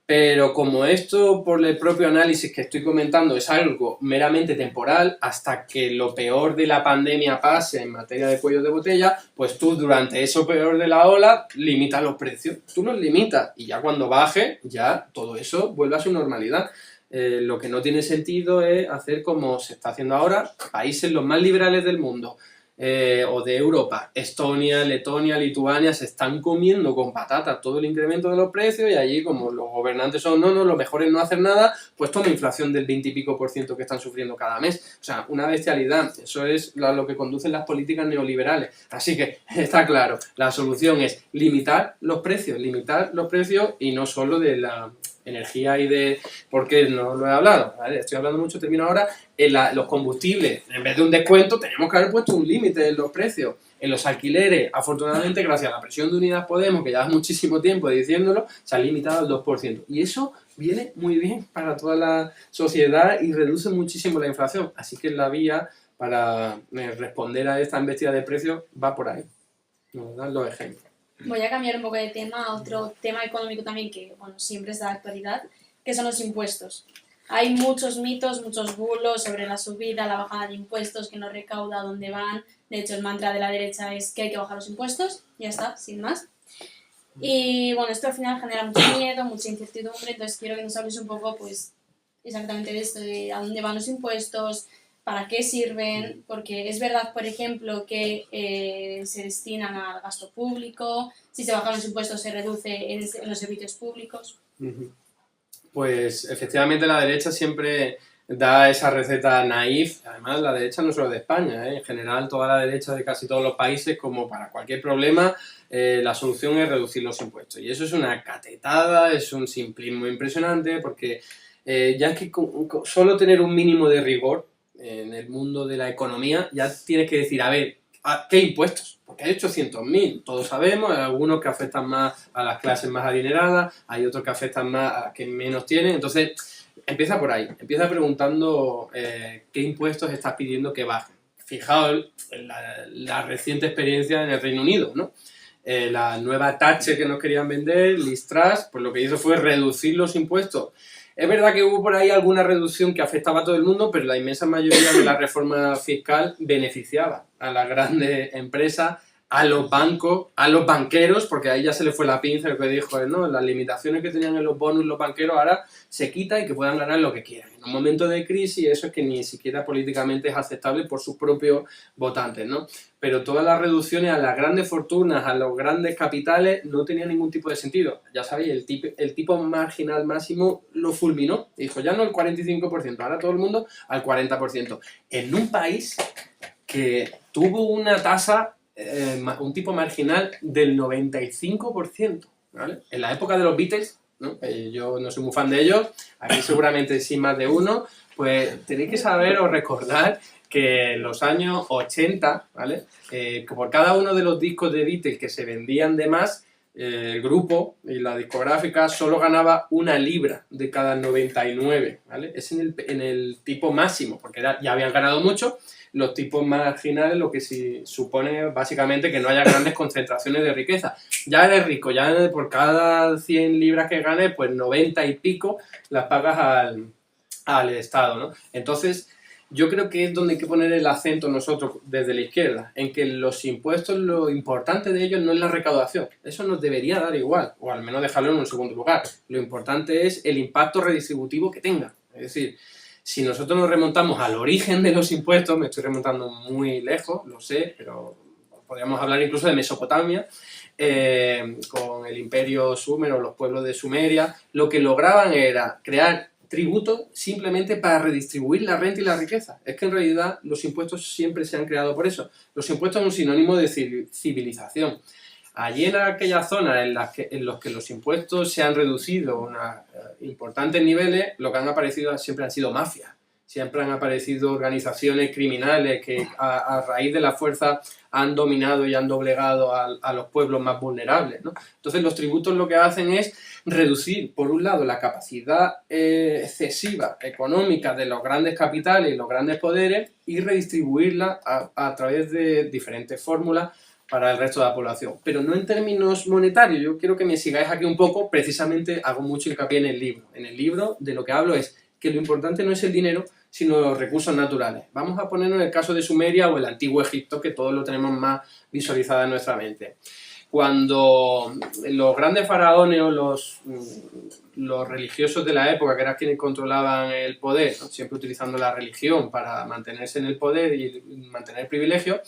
S2: Pero como esto, por el propio análisis que estoy comentando, es algo meramente temporal, hasta que lo peor de la pandemia pase en materia de cuellos de botella, pues tú durante eso peor de la ola limitas los precios. Tú los limitas y ya cuando baje, ya todo eso vuelve a su normalidad. Lo que no tiene sentido es hacer como se está haciendo ahora, países los más liberales del mundo, o de Europa, Estonia, Letonia, Lituania, se están comiendo con patatas todo el incremento de los precios y allí como los gobernantes son, no, lo mejor es no hacer nada, pues toma inflación del 20 y pico por ciento que están sufriendo cada mes. O sea, una bestialidad. Eso es lo que conducen las políticas neoliberales. Así que está claro, la solución es limitar los precios y no solo de la energía y de... porque no lo he hablado, ¿vale? Estoy hablando mucho, termino ahora. Los combustibles, en vez de un descuento, tenemos que haber puesto un límite en los precios. En los alquileres, afortunadamente, gracias a la presión de Unidas Podemos, que lleva muchísimo tiempo diciéndolo, se ha limitado al 2%. Y eso viene muy bien para toda la sociedad y reduce muchísimo la inflación. Así que la vía para responder a esta embestida de precios va por ahí. Nos dan los ejemplos.
S1: Voy a cambiar un poco de tema a otro tema económico también que, bueno, siempre es de actualidad, que son los impuestos. Hay muchos mitos, muchos bulos sobre la subida, la bajada de impuestos, que no recauda, dónde van. De hecho, el mantra de la derecha es que hay que bajar los impuestos, ya está, sin más. Y bueno, esto al final genera mucho miedo, mucha incertidumbre, entonces quiero que nos hables un poco, pues, exactamente de esto, de a dónde van los impuestos, para qué sirven, porque es verdad, por ejemplo, que se destinan al gasto público, si se bajan los impuestos se reduce en los servicios públicos.
S2: Pues efectivamente la derecha siempre da esa receta naif, además la derecha no solo de España, en general toda la derecha de casi todos los países, como para cualquier problema, la solución es reducir los impuestos. Y eso es una catetada, es un simplismo impresionante, porque ya es que solo tener un mínimo de rigor en el mundo de la economía, ya tienes que decir, a ver, ¿qué impuestos? Porque hay 800.000, todos sabemos, hay algunos que afectan más a las clases más adineradas, hay otros que afectan más a las que menos tienen, entonces empieza por ahí, empieza preguntando qué impuestos estás pidiendo que bajen. Fijaos en la reciente experiencia en el Reino Unido, ¿no? La nueva Thatcher que nos querían vender, Liz Truss, pues lo que hizo fue reducir los impuestos. Es verdad que hubo por ahí alguna reducción que afectaba a todo el mundo, pero la inmensa mayoría de la reforma fiscal beneficiaba a las grandes empresas, a los bancos, a los banqueros, porque ahí ya se le fue la pinza lo que dijo, ¿no? Las limitaciones que tenían en los bonos los banqueros ahora se quita y que puedan ganar lo que quieran. En un momento de crisis eso es que ni siquiera políticamente es aceptable por sus propios votantes, ¿no? Pero todas las reducciones a las grandes fortunas, a los grandes capitales, no tenían ningún tipo de sentido. Ya sabéis, el tipo marginal máximo lo fulminó. Dijo, ya no el 45%, ahora todo el mundo al 40%. En un país que tuvo una tasa, un tipo marginal del 95%, ¿vale? En la época de los Beatles, ¿no? Yo no soy muy fan de ellos, aquí seguramente sí más de uno, pues tenéis que saber o recordar que en los años 80, ¿vale? Que por cada uno de los discos de Beatles que se vendían de más, el grupo y la discográfica solo ganaba 1 libra de cada 99, ¿vale? Es en el tipo máximo, porque ya habían ganado mucho. Los tipos marginales lo que sí supone básicamente que no haya grandes concentraciones de riqueza. Ya eres rico, ya por cada 100 libras que ganes, pues 90 y pico las pagas al Estado, ¿no? Entonces, yo creo que es donde hay que poner el acento nosotros desde la izquierda, en que los impuestos, lo importante de ellos no es la recaudación, eso nos debería dar igual, o al menos dejarlo en un segundo lugar. Lo importante es el impacto redistributivo que tenga, es decir, si nosotros nos remontamos al origen de los impuestos, me estoy remontando muy lejos, lo sé, pero podríamos hablar incluso de Mesopotamia, con el imperio sumerio, los pueblos de Sumeria, lo que lograban era crear tributos simplemente para redistribuir la renta y la riqueza. Es que en realidad los impuestos siempre se han creado por eso. Los impuestos son un sinónimo de civilización. Allí en aquellas zonas en los que los impuestos se han reducido a importantes niveles, lo que han aparecido siempre han sido mafias. Siempre han aparecido organizaciones criminales que a raíz de la fuerza han dominado y han doblegado a los pueblos más vulnerables, ¿no? Entonces los tributos lo que hacen es reducir, por un lado, la capacidad excesiva económica de los grandes capitales y los grandes poderes y redistribuirla a través de diferentes fórmulas para el resto de la población, pero no en términos monetarios. Yo quiero que me sigáis aquí un poco, precisamente hago mucho hincapié en el libro. En el libro de lo que hablo es que lo importante no es el dinero, sino los recursos naturales. Vamos a ponernos en el caso de Sumeria o el antiguo Egipto, que todos lo tenemos más visualizado en nuestra mente. Cuando los grandes faraones o los religiosos de la época, que eran quienes controlaban el poder, ¿no? Siempre utilizando la religión para mantenerse en el poder y mantener privilegios,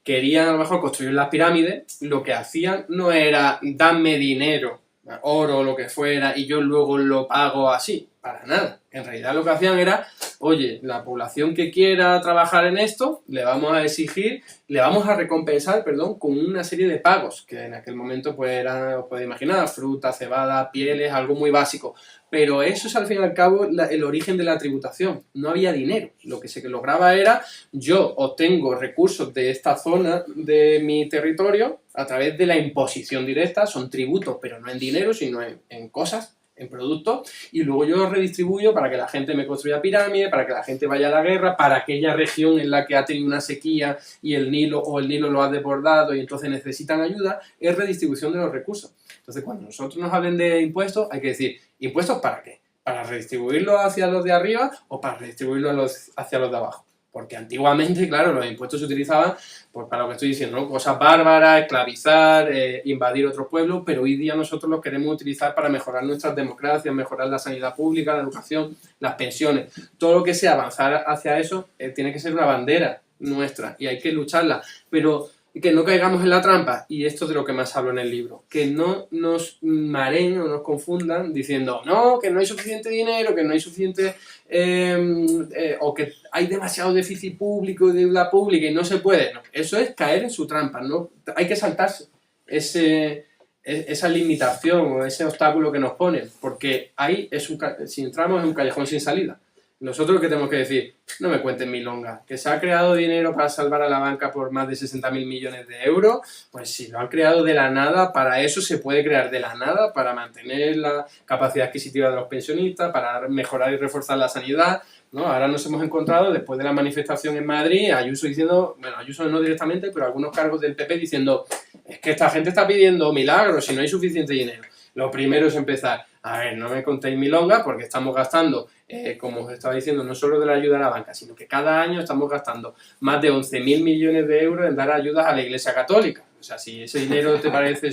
S2: querían a lo mejor construir las pirámides, lo que hacían no era darme dinero, oro o lo que fuera, y yo luego lo pago así, para nada. En realidad lo que hacían era, oye, la población que quiera trabajar en esto, le vamos a exigir, le vamos a recompensar, perdón, con una serie de pagos, que en aquel momento pues eran, os podéis imaginar, fruta, cebada, pieles, algo muy básico. Pero eso es al fin y al cabo el origen de la tributación. No había dinero. Lo que se lograba era, yo obtengo recursos de esta zona de mi territorio a través de la imposición directa, son tributos, pero no en dinero, sino en cosas, en productos, y luego yo los redistribuyo para que la gente me construya pirámides, para que la gente vaya a la guerra, para aquella región en la que ha tenido una sequía y el Nilo lo ha desbordado y entonces necesitan ayuda, es redistribución de los recursos. Entonces, cuando nosotros nos hablen de impuestos, hay que decir, ¿impuestos para qué? ¿Para redistribuirlos hacia los de arriba o para redistribuirlos hacia los de abajo? Porque antiguamente, claro, los impuestos se utilizaban pues, para lo que estoy diciendo, ¿no? Cosas bárbaras, esclavizar, invadir otros pueblos, pero hoy día nosotros los queremos utilizar para mejorar nuestras democracias, mejorar la sanidad pública, la educación, las pensiones. Todo lo que sea avanzar hacia eso tiene que ser una bandera nuestra y hay que lucharla. Pero que no caigamos en la trampa, y esto es de lo que más hablo en el libro, que no nos mareen o nos confundan diciendo, no, que no hay suficiente dinero, que no hay suficiente, o que hay demasiado déficit público, deuda pública y no se puede. No, eso es caer en su trampa, ¿no? Hay que saltarse esa limitación o ese obstáculo que nos ponen, porque ahí si entramos en un callejón sin salida. Nosotros lo que tenemos que decir, no me cuenten milonga, que se ha creado dinero para salvar a la banca por más de 60.000 millones de euros, pues si lo han creado de la nada, para eso se puede crear de la nada, para mantener la capacidad adquisitiva de los pensionistas, para mejorar y reforzar la sanidad, ¿no? Ahora nos hemos encontrado, después de la manifestación en Madrid, Ayuso diciendo, bueno, Ayuso no directamente, pero algunos cargos del PP diciendo, es que esta gente está pidiendo milagros si no hay suficiente dinero. Lo primero es empezar, a ver, no me contéis milonga porque estamos gastando, como os estaba diciendo, no solo de la ayuda a la banca, sino que cada año estamos gastando más de 11.000 millones de euros en dar ayudas a la Iglesia Católica. O sea, si ese dinero te parece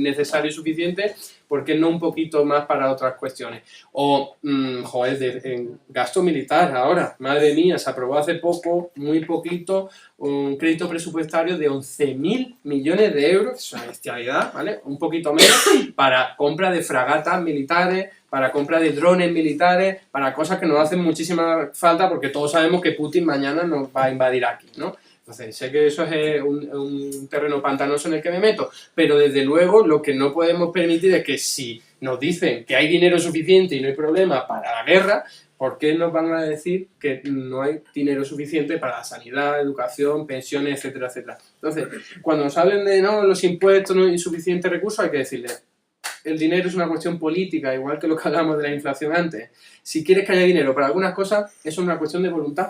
S2: necesario y suficiente, ¿por qué no un poquito más para otras cuestiones? O, en gasto militar ahora, madre mía, se aprobó hace poco, muy poquito, un crédito presupuestario de 11.000 millones de euros, que es una bestialidad, ¿vale? Un poquito menos, para compra de fragatas militares, para compra de drones militares, para cosas que nos hacen muchísima falta porque todos sabemos que Putin mañana nos va a invadir aquí, ¿no? Entonces, sé que eso es un terreno pantanoso en el que me meto, pero desde luego lo que no podemos permitir es que si nos dicen que hay dinero suficiente y no hay problema para la guerra, ¿por qué nos van a decir que no hay dinero suficiente para la sanidad, educación, pensiones, etcétera, etcétera? Entonces, cuando nos hablen de no, los impuestos, no hay suficientes recursos, hay que decirles, el dinero es una cuestión política, igual que lo que hablamos de la inflación antes. Si quieres que haya dinero para algunas cosas, eso es una cuestión de voluntad.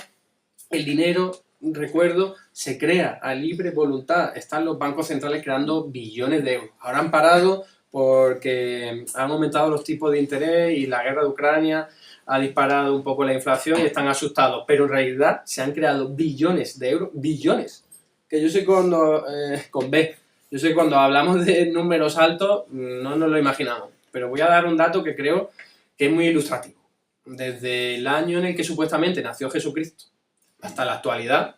S2: El dinero, recuerdo, se crea a libre voluntad. Están los bancos centrales creando billones de euros. Ahora han parado porque han aumentado los tipos de interés y la guerra de Ucrania ha disparado un poco la inflación y están asustados. Pero en realidad se han creado billones de euros, billones. Que yo sé cuando, con B, yo sé que cuando hablamos de números altos no nos lo imaginamos. Pero voy a dar un dato que creo que es muy ilustrativo. Desde el año en el que supuestamente nació Jesucristo hasta la actualidad,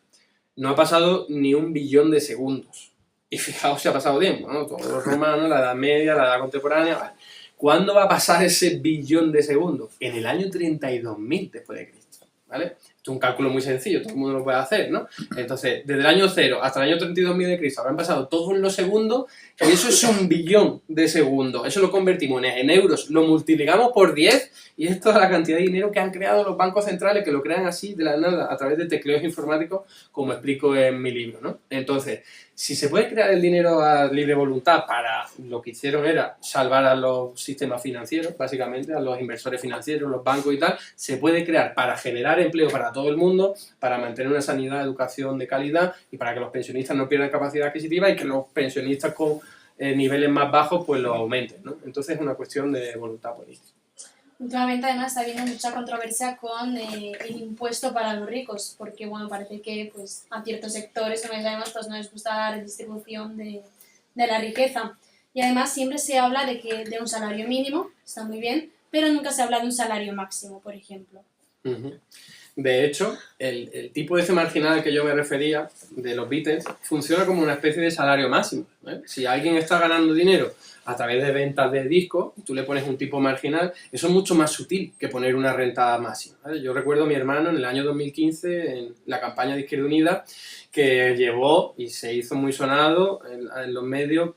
S2: no ha pasado ni 1 billón de segundos. Y fijaos si ha pasado tiempo, ¿no? Todos los romanos, la Edad Media, la Edad Contemporánea... Vale. ¿Cuándo va a pasar ese billón de segundos? En el año 32.000 después de Cristo, ¿vale? Esto es un cálculo muy sencillo, todo el mundo lo puede hacer, ¿no? Entonces, desde el año 0 hasta el año 32.000 de Cristo habrán pasado todos los segundos y eso es 1 billón de segundos. Eso lo convertimos en euros, lo multiplicamos por 10 y es toda la cantidad de dinero que han creado los bancos centrales, que lo crean así de la nada, a través de tecleos informáticos, como explico en mi libro, ¿no? Entonces, si se puede crear el dinero a libre voluntad para lo que hicieron era salvar a los sistemas financieros, básicamente, a los inversores financieros, los bancos y tal, se puede crear para generar empleo para todo el mundo, para mantener una sanidad, educación de calidad y para que los pensionistas no pierdan capacidad adquisitiva y que los pensionistas con niveles más bajos pues lo aumenten, ¿no? Entonces es una cuestión de voluntad política.
S1: Últimamente además está habiendo mucha controversia con el impuesto para los ricos, porque bueno, parece que pues, a ciertos sectores, como ya sabemos, pues, no les gusta la redistribución de la riqueza. Y además siempre se habla de un salario mínimo, está muy bien, pero nunca se habla de un salario máximo, por ejemplo.
S2: Ujú. De hecho, el tipo ese marginal al que yo me refería, de los Beatles, funciona como una especie de salario máximo, ¿eh? Si alguien está ganando dinero a través de ventas de discos, tú le pones un tipo marginal, eso es mucho más sutil que poner una renta máxima, ¿vale? Yo recuerdo a mi hermano en el año 2015, en la campaña de Izquierda Unida, que llevó y se hizo muy sonado en los medios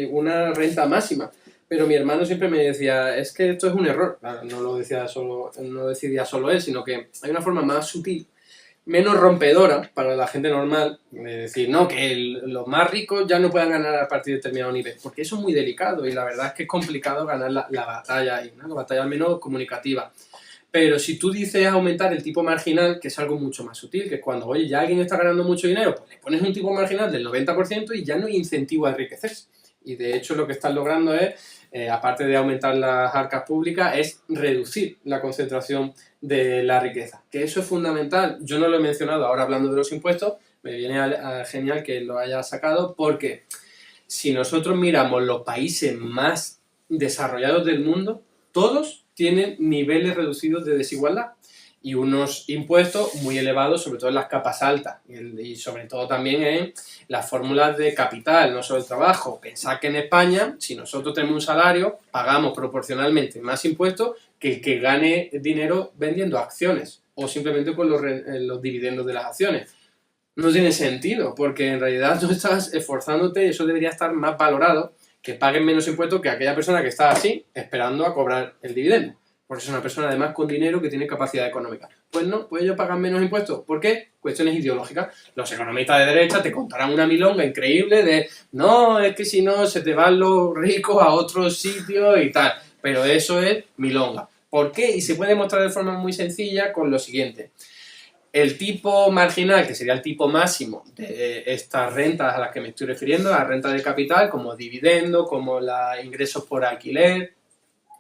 S2: una renta máxima. Pero mi hermano siempre me decía, es que esto es un error. Claro, no lo decidía solo él, sino que hay una forma más sutil, menos rompedora para la gente normal, de decir, no, que los más ricos ya no puedan ganar a partir de determinado nivel, porque eso es muy delicado y la verdad es que es complicado ganar la batalla ahí, ¿no? La batalla al menos comunicativa. Pero si tú dices aumentar el tipo marginal, que es algo mucho más sutil, que es cuando, oye, ya alguien está ganando mucho dinero, pues le pones un tipo marginal del 90% y ya no hay incentivo a enriquecerse. Y de hecho lo que están logrando es, aparte de aumentar las arcas públicas, es reducir la concentración de la riqueza. Que eso es fundamental. Yo no lo he mencionado ahora hablando de los impuestos, me viene genial que lo haya sacado, porque si nosotros miramos los países más desarrollados del mundo, todos tienen niveles reducidos de desigualdad y unos impuestos muy elevados, sobre todo en las capas altas y sobre todo también en las fórmulas de capital, no solo el trabajo. Pensad que en España, si nosotros tenemos un salario, pagamos proporcionalmente más impuestos que el que gane dinero vendiendo acciones o simplemente con los dividendos de las acciones. No tiene sentido, porque en realidad tú estás esforzándote y eso debería estar más valorado, que paguen menos impuestos que aquella persona que está así, esperando a cobrar el dividendo. Porque es una persona además con dinero que tiene capacidad económica. Pues no, pues ellos pagan menos impuestos. ¿Por qué? Cuestiones ideológicas. Los economistas de derecha te contarán una milonga increíble de no, es que si no se te van los ricos a otros sitios y tal. Pero eso es milonga. ¿Por qué? Y se puede mostrar de forma muy sencilla con lo siguiente. El tipo marginal, que sería el tipo máximo de estas rentas a las que me estoy refiriendo, la renta de capital, como dividendo, como los ingresos por alquiler,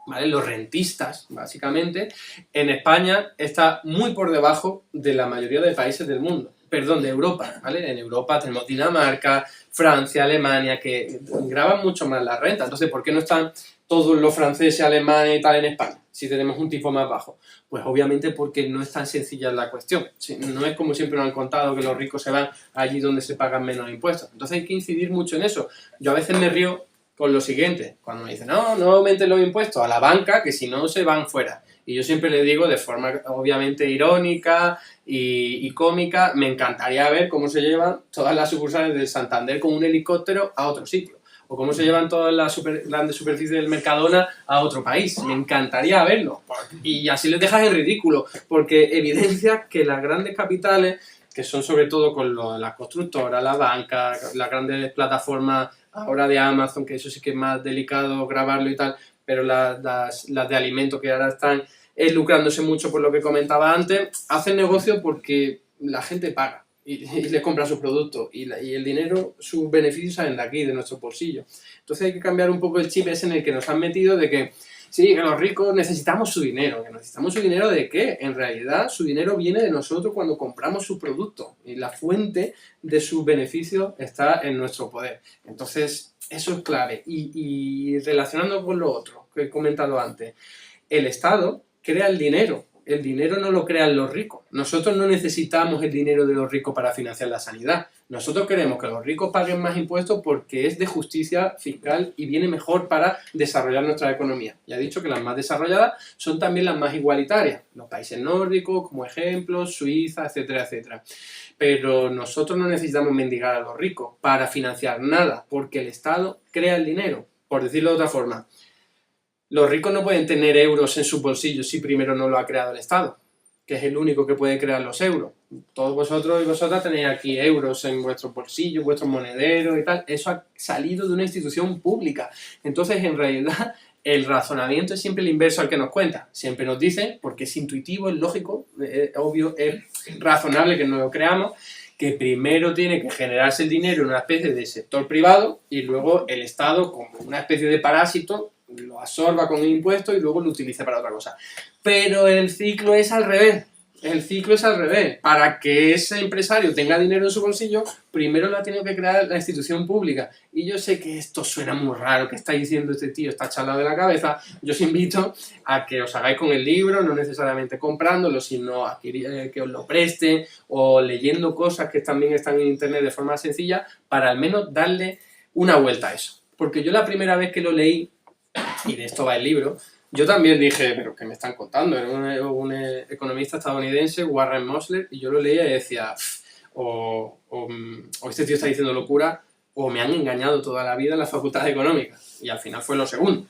S2: ¿vale? Los rentistas, básicamente, en España está muy por debajo de la mayoría de países del mundo, perdón, de Europa, ¿vale? En Europa tenemos Dinamarca, Francia, Alemania, que graban mucho más la renta. Entonces, ¿por qué no están todos los franceses, alemanes y tal en España, si tenemos un tipo más bajo? Pues obviamente porque no es tan sencilla la cuestión. No es como siempre nos han contado que los ricos se van allí donde se pagan menos impuestos. Entonces hay que incidir mucho en eso. Yo a veces me río con lo siguiente, cuando me dicen, no, no aumenten los impuestos a la banca, que si no se van fuera. Y yo siempre le digo de forma obviamente irónica y cómica, me encantaría ver cómo se llevan todas las sucursales del Santander con un helicóptero a otro sitio. O cómo se llevan todas las grandes superficies del Mercadona a otro país. Me encantaría verlo. Y así les dejas en ridículo, porque evidencia que las grandes capitales, que son sobre todo con las constructoras, la banca, las grandes plataformas ahora de Amazon, que eso sí que es más delicado grabarlo y tal, pero las de alimentos que ahora están lucrándose mucho por lo que comentaba antes, hacen negocio porque la gente paga y les compra sus productos y el dinero, sus beneficios salen de aquí, de nuestro bolsillo. Entonces hay que cambiar un poco el chip ese en el que nos han metido de que sí, que los ricos necesitamos su dinero. ¿Que necesitamos su dinero de qué? En realidad su dinero viene de nosotros cuando compramos su producto y la fuente de sus beneficios está en nuestro poder. Entonces eso es clave. Y relacionando con lo otro que he comentado antes, el Estado crea el dinero. El dinero no lo crean los ricos. Nosotros no necesitamos el dinero de los ricos para financiar la sanidad. Nosotros queremos que los ricos paguen más impuestos porque es de justicia fiscal y viene mejor para desarrollar nuestra economía. Ya he dicho que las más desarrolladas son también las más igualitarias. Los países nórdicos, como ejemplo, Suiza, etcétera, etcétera. Pero nosotros no necesitamos mendigar a los ricos para financiar nada, porque el Estado crea el dinero. Por decirlo de otra forma, los ricos no pueden tener euros en sus bolsillos si primero no lo ha creado el Estado, que es el único que puede crear los euros. Todos vosotros y vosotras tenéis aquí euros en vuestros bolsillos, vuestros monederos y tal. Eso ha salido de una institución pública. Entonces, en realidad, el razonamiento es siempre el inverso al que nos cuenta. Siempre nos dicen, porque es intuitivo, es lógico, es obvio, es razonable que nos lo creamos, que primero tiene que generarse el dinero en una especie de sector privado y luego el Estado, como una especie de parásito, lo absorba con un impuesto y luego lo utilice para otra cosa. Pero el ciclo es al revés. El ciclo es al revés. Para que ese empresario tenga dinero en su bolsillo, primero lo ha tenido que crear la institución pública. Y yo sé que esto suena muy raro, que está diciendo este tío, está chalado de la cabeza. Yo os invito a que os hagáis con el libro, no necesariamente comprándolo, sino que os lo presten o leyendo cosas que también están en internet de forma sencilla, para al menos darle una vuelta a eso. Porque yo la primera vez que lo leí, y de esto va el libro, yo también dije, pero ¿qué me están contando? Era un economista estadounidense, Warren Mosler, y yo lo leía y decía, o este tío está diciendo locura, o me han engañado toda la vida en la facultad de económica. Y al final fue lo segundo,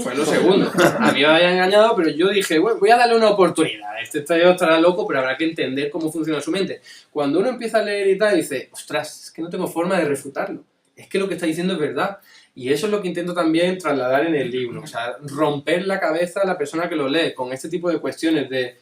S2: fue lo segundo. A mí me habían engañado, pero yo dije, bueno, voy a darle una oportunidad. Este tío estará loco, pero habrá que entender cómo funciona su mente. Cuando uno empieza a leer y tal, dice, ostras, es que no tengo forma de refutarlo. Es que lo que está diciendo es verdad. Y eso es lo que intento también trasladar en el libro. O sea, romper la cabeza a la persona que lo lee con este tipo de cuestiones de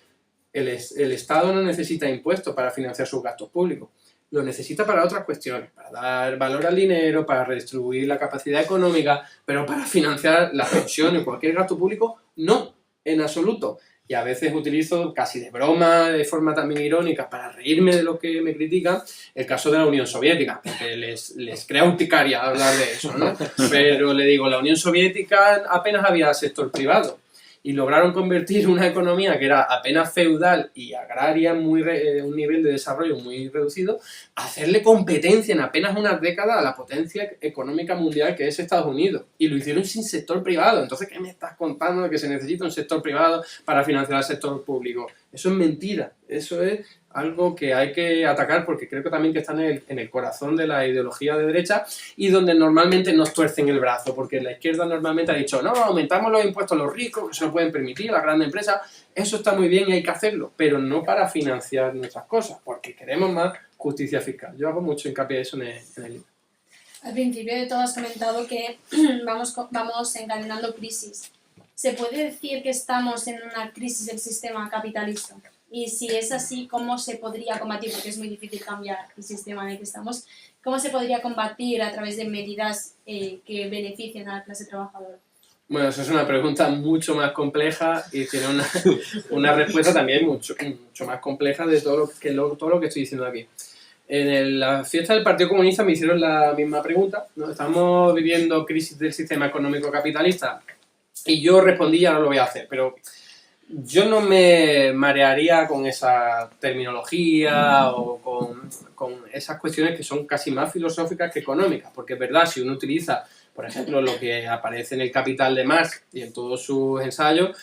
S2: el Estado no necesita impuestos para financiar sus gastos públicos. Lo necesita para otras cuestiones, para dar valor al dinero, para redistribuir la capacidad económica, pero para financiar las pensiones o cualquier gasto público, no, en absoluto. Y a veces utilizo casi de broma, de forma también irónica, para reírme de lo que me critican, el caso de la Unión Soviética, porque les crea urticaria hablar de eso, ¿no? Pero le digo, la Unión Soviética apenas había sector privado y lograron convertir una economía que era apenas feudal y agraria, un nivel de desarrollo muy reducido, a hacerle competencia en apenas unas décadas a la potencia económica mundial que es Estados Unidos. Y lo hicieron sin sector privado. Entonces, ¿qué me estás contando de que se necesita un sector privado para financiar el sector público? Eso es mentira. Eso es algo que hay que atacar porque creo que también que está en el corazón de la ideología de derecha y donde normalmente nos tuercen el brazo, porque la izquierda normalmente ha dicho, no, aumentamos los impuestos a los ricos, que se lo pueden permitir, las grandes empresas, eso está muy bien y hay que hacerlo, pero no para financiar nuestras cosas, porque queremos más justicia fiscal. Yo hago mucho hincapié eso en el libro.
S1: Al principio de todo has comentado que vamos encadenando crisis. ¿Se puede decir que estamos en una crisis del sistema capitalista? Y si es así, ¿cómo se podría combatir? Porque es muy difícil cambiar el sistema en el que estamos. ¿Cómo se podría combatir a través de medidas que beneficien a la clase trabajadora?
S2: Bueno, eso es una pregunta mucho más compleja y tiene una respuesta también mucho más compleja de todo lo que estoy diciendo aquí. En la fiesta del Partido Comunista me hicieron la misma pregunta, ¿no? Estamos viviendo crisis del sistema económico capitalista y yo respondí, ya no lo voy a hacer, pero yo no me marearía con esa terminología o con esas cuestiones que son casi más filosóficas que económicas, porque es verdad, si uno utiliza, por ejemplo, lo que aparece en el Capital de Marx y en todos sus ensayos,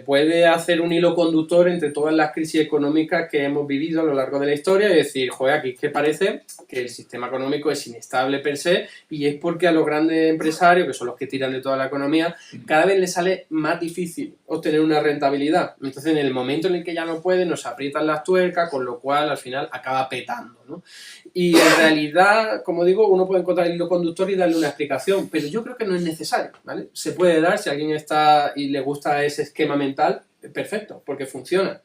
S2: puede hacer un hilo conductor entre todas las crisis económicas que hemos vivido a lo largo de la historia y decir, joder, aquí es que parece que el sistema económico es inestable per se y es porque a los grandes empresarios, que son los que tiran de toda la economía, cada vez les sale más difícil obtener una rentabilidad. Entonces, en el momento en el que ya no pueden, nos aprietan las tuercas, con lo cual al final acaba petando, ¿no? Y en realidad, como digo, uno puede encontrar el hilo conductor y darle una explicación, pero yo creo que no es necesario, ¿vale? Se puede dar, si alguien está y le gusta ese esquema mental, perfecto, porque funciona.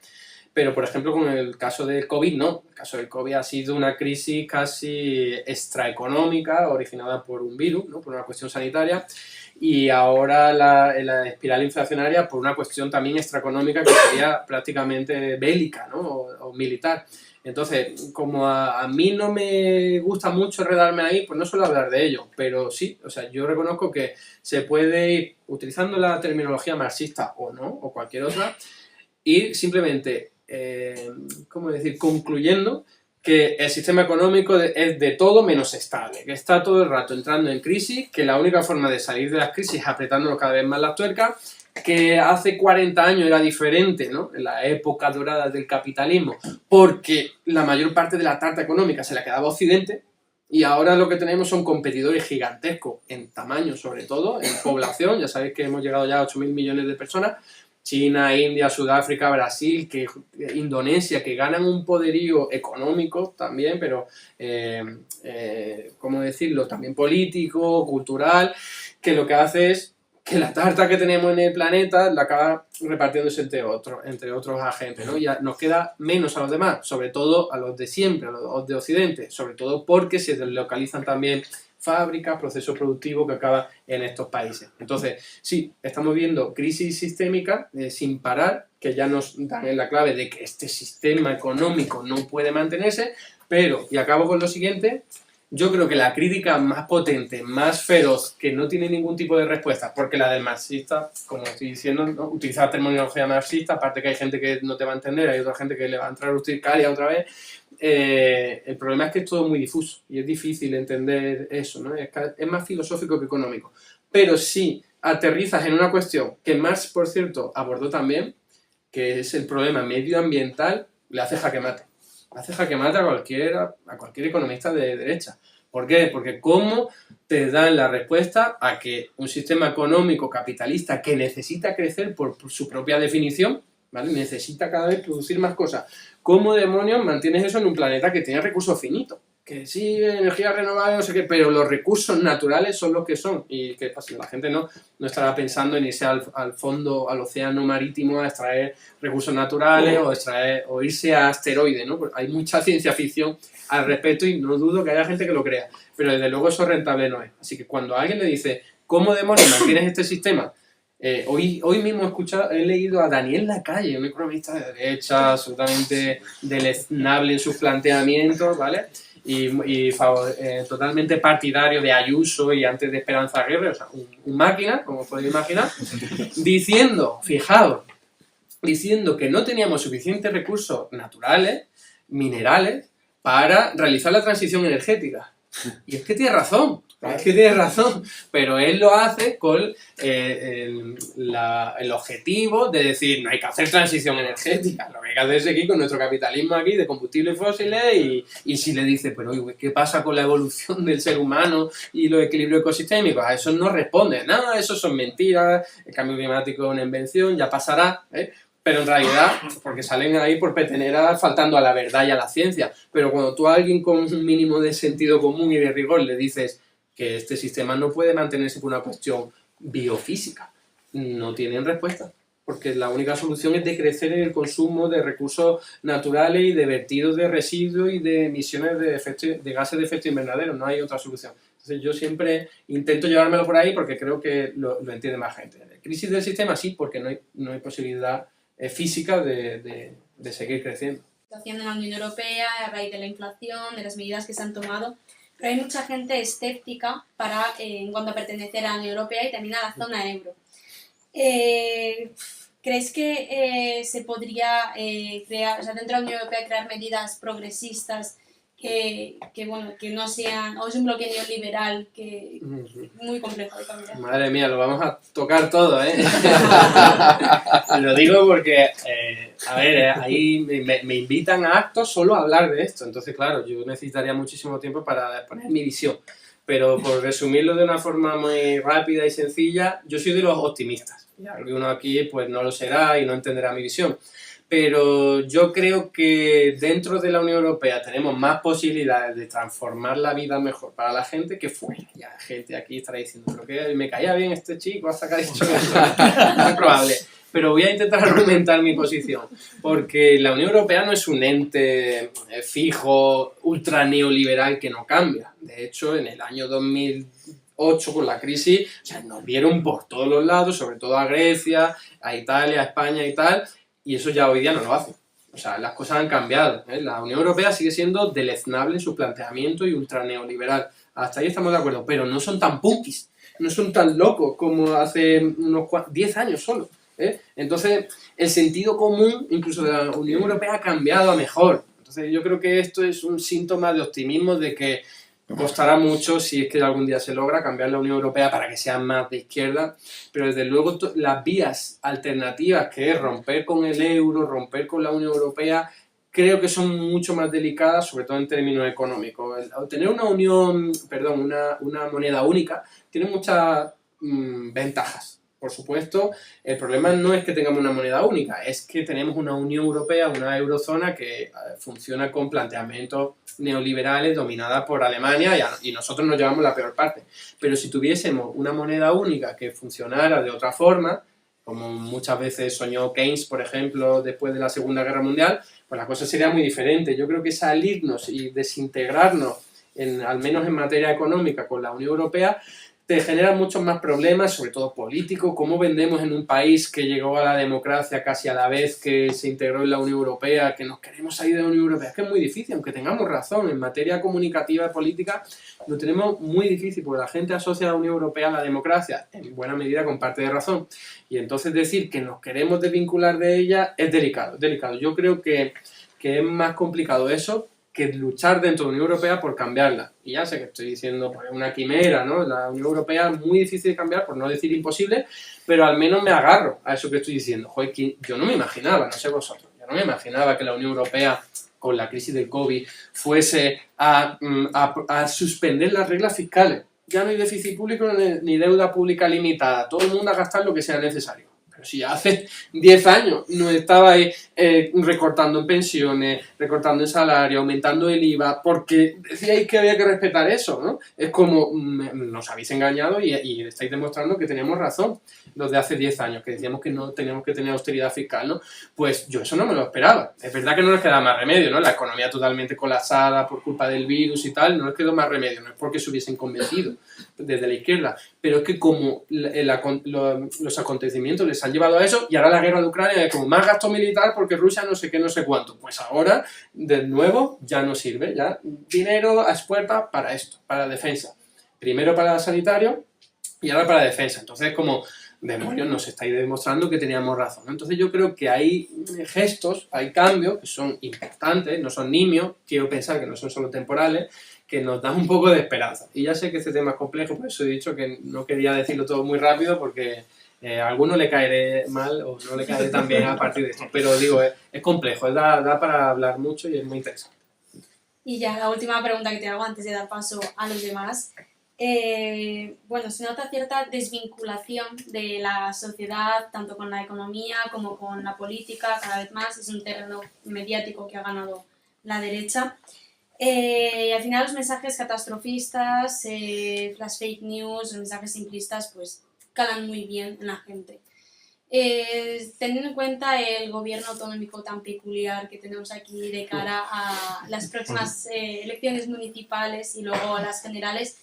S2: Pero, por ejemplo, con el caso del COVID, no. El caso del COVID ha sido una crisis casi extraeconómica, originada por un virus, ¿no? Por una cuestión sanitaria, y ahora la espiral inflacionaria por una cuestión también extraeconómica que sería prácticamente bélica, ¿no? O militar. Entonces, como a mí no me gusta mucho enredarme ahí, pues no suelo hablar de ello, pero sí, o sea, yo reconozco que se puede ir utilizando la terminología marxista o no, o cualquier otra, y simplemente, ¿cómo decir?, concluyendo que el sistema económico es de todo menos estable, que está todo el rato entrando en crisis, que la única forma de salir de las crisis es apretándonos cada vez más las tuercas, que hace 40 años era diferente, ¿no? En la época dorada del capitalismo, porque la mayor parte de la tarta económica se la quedaba a Occidente, y ahora lo que tenemos son competidores gigantescos en tamaño, sobre todo, en población. Ya sabéis que hemos llegado ya a 8.000 millones de personas. China, India, Sudáfrica, Brasil, Indonesia, que ganan un poderío económico también, pero, ¿cómo decirlo?, también político, cultural, que lo que hace es que la tarta que tenemos en el planeta la acaba repartiéndose entre otros agentes, ¿no? Ya nos queda menos a los demás, sobre todo a los de siempre, a los de Occidente, sobre todo porque se deslocalizan también fábricas, proceso productivo que acaba en estos países. Entonces, sí, estamos viendo crisis sistémica sin parar, que ya nos dan en la clave de que este sistema económico no puede mantenerse, pero, y acabo con lo siguiente, yo creo que la crítica más potente, más feroz, que no tiene ningún tipo de respuesta, porque la del marxista, como estoy diciendo, ¿no?, utiliza terminología marxista, aparte que hay gente que no te va a entender, hay otra gente que le va a entrar urticaria otra vez. El problema es que es todo muy difuso y es difícil entender eso, ¿no? Es más filosófico que económico. Pero si aterrizas en una cuestión que Marx, por cierto, abordó también, que es el problema medioambiental, le hace jaque mate. Hace jaque mate a cualquier economista de derecha. ¿Por qué? Porque ¿cómo te dan la respuesta a que un sistema económico capitalista que necesita crecer por su propia definición, ¿vale?, necesita cada vez producir más cosas, ¿cómo demonios mantienes eso en un planeta que tiene recursos finitos? Que sí, energía renovable, no sé qué, pero los recursos naturales son los que son. Y que pues, la gente no estará pensando en irse al fondo, al océano marítimo a extraer recursos naturales o irse a asteroides, ¿no? Porque hay mucha ciencia ficción al respecto y no dudo que haya gente que lo crea. Pero desde luego eso rentable no es. Así que cuando alguien le dice, ¿cómo demonios mantienes este sistema? Hoy mismo he leído a Daniel Lacalle, un economista de derecha, absolutamente deleznable en sus planteamientos, ¿vale? Totalmente partidario de Ayuso y antes de Esperanza Aguirre, o sea, un máquina, como podéis imaginar, diciendo que no teníamos suficientes recursos naturales, minerales, para realizar la transición energética. Y es que tiene razón. Pero él lo hace con el objetivo de decir, no hay que hacer transición energética, lo que hay que hacer es seguir con nuestro capitalismo aquí de combustibles fósiles y si le dice, pero oye, ¿qué pasa con la evolución del ser humano y los equilibrios ecosistémicos? A eso no responde, no, eso son mentiras, el cambio climático es una invención, ya pasará, ¿eh? Pero en realidad, porque salen ahí por peteneras faltando a la verdad y a la ciencia, pero cuando tú a alguien con un mínimo de sentido común y de rigor le dices que este sistema no puede mantenerse por una cuestión biofísica, no tienen respuesta, porque la única solución es decrecer en el consumo de recursos naturales y de vertidos de residuos y de emisiones de gases de efecto invernadero, no hay otra solución. Entonces yo siempre intento llevármelo por ahí porque creo que lo entiende más gente. Crisis del sistema sí, porque no hay posibilidad física de seguir creciendo.
S1: La situación de la Unión Europea a raíz de la inflación, de las medidas que se han tomado, pero hay mucha gente escéptica en cuanto a pertenecer a la Unión Europea y también a la zona euro. ¿Crees que se podría crear, o sea, dentro de la Unión Europea crear medidas progresistas que no sean, o es un bloque neoliberal que muy complejo de cambiar?
S2: Madre mía, lo vamos a tocar todo, ¿eh? Lo digo porque, ahí me invitan a actos solo a hablar de esto, entonces claro, yo necesitaría muchísimo tiempo para poner mi visión, pero por resumirlo de una forma muy rápida y sencilla, yo soy de los optimistas, y alguno aquí pues no lo será y no entenderá mi visión. Pero yo creo que dentro de la Unión Europea tenemos más posibilidades de transformar la vida mejor para la gente que fuera. Ya gente aquí estará diciendo, pero que me caía bien este chico hasta que ha dicho eso. No es probable. Pero voy a intentar argumentar mi posición. Porque la Unión Europea no es un ente fijo, ultra neoliberal que no cambia. De hecho, en el año 2008 con la crisis, o sea, nos vieron por todos los lados, sobre todo a Grecia, a Italia, a España y tal. Y eso ya hoy día no lo hace. O sea, las cosas han cambiado, ¿eh? La Unión Europea sigue siendo deleznable en su planteamiento y ultra neoliberal. Hasta ahí estamos de acuerdo, pero no son tan punkis, no son tan locos como hace unos 10 años solo, ¿eh? Entonces, el sentido común, incluso de la Unión Europea, ha cambiado a mejor. Entonces, yo creo que esto es un síntoma de optimismo de que costará mucho, si es que algún día se logra, cambiar la Unión Europea para que sea más de izquierda, pero desde luego las vías alternativas, que es romper con el euro, romper con la Unión Europea, creo que son mucho más delicadas, sobre todo en términos económicos. Tener una moneda única tiene muchas ventajas. Por supuesto, el problema no es que tengamos una moneda única, es que tenemos una Unión Europea, una eurozona que funciona con planteamientos neoliberales dominada por Alemania y nosotros nos llevamos la peor parte. Pero si tuviésemos una moneda única que funcionara de otra forma, como muchas veces soñó Keynes, por ejemplo, después de la Segunda Guerra Mundial, pues la cosa sería muy diferente. Yo creo que salirnos y desintegrarnos al menos en materia económica con la Unión Europea, te genera muchos más problemas, sobre todo políticos. ¿Cómo vendemos en un país que llegó a la democracia casi a la vez que se integró en la Unión Europea, que nos queremos salir de la Unión Europea? Es que es muy difícil, aunque tengamos razón. En materia comunicativa y política lo tenemos muy difícil, porque la gente asocia a la Unión Europea a la democracia, en buena medida con parte de razón. Y entonces decir que nos queremos desvincular de ella es delicado, es delicado. Yo creo que es más complicado eso que luchar dentro de la Unión Europea por cambiarla. Y ya sé que estoy diciendo pues, una quimera, ¿no? La Unión Europea es muy difícil de cambiar, por no decir imposible, pero al menos me agarro a eso que estoy diciendo. Joder, que yo no me imaginaba, no sé vosotros, yo no me imaginaba que la Unión Europea, con la crisis del COVID, fuese a suspender las reglas fiscales. Ya no hay déficit público ni deuda pública limitada. Todo el mundo a gastar lo que sea necesario. Pero si hace 10 años no estaba ahí recortando en pensiones, recortando en salario, aumentando el IVA, porque decíais que había que respetar eso, ¿no? Es como, nos habéis engañado y estáis demostrando que teníamos razón los de hace 10 años, que decíamos que no teníamos que tener austeridad fiscal, ¿no? Pues yo eso no me lo esperaba. Es verdad que no nos queda más remedio, ¿no? La economía totalmente colapsada por culpa del virus y tal, no nos quedó más remedio, no es porque se hubiesen convencido desde la izquierda, pero es que como los acontecimientos les han llevado a eso, y ahora la guerra de Ucrania es como más gasto militar porque Rusia no sé qué, no sé cuánto, pues ahora de nuevo ya no sirve, ya dinero a expuertas para esto, para defensa, primero para sanitario y ahora para defensa. Entonces como demonios, nos estáis demostrando que teníamos razón, ¿no? Entonces yo creo que hay gestos, hay cambios que son importantes, no son nimios, quiero pensar que no son solo temporales, que nos dan un poco de esperanza. Y ya sé que este tema es complejo, por eso he dicho que no quería decirlo todo muy rápido, porque a alguno le caeré mal o no le caeré tan bien a partir de esto. Pero digo, es complejo, da para hablar mucho y es muy interesante.
S1: Y ya la última pregunta que te hago antes de dar paso a los demás. Bueno, se nota cierta desvinculación de la sociedad, tanto con la economía como con la política, cada vez más. Es un terreno mediático que ha ganado la derecha. Y al final los mensajes catastrofistas, las fake news, los mensajes simplistas, pues calan muy bien en la gente. Teniendo en cuenta el gobierno autonómico tan peculiar que tenemos aquí de cara a las próximas elecciones municipales y luego a las generales,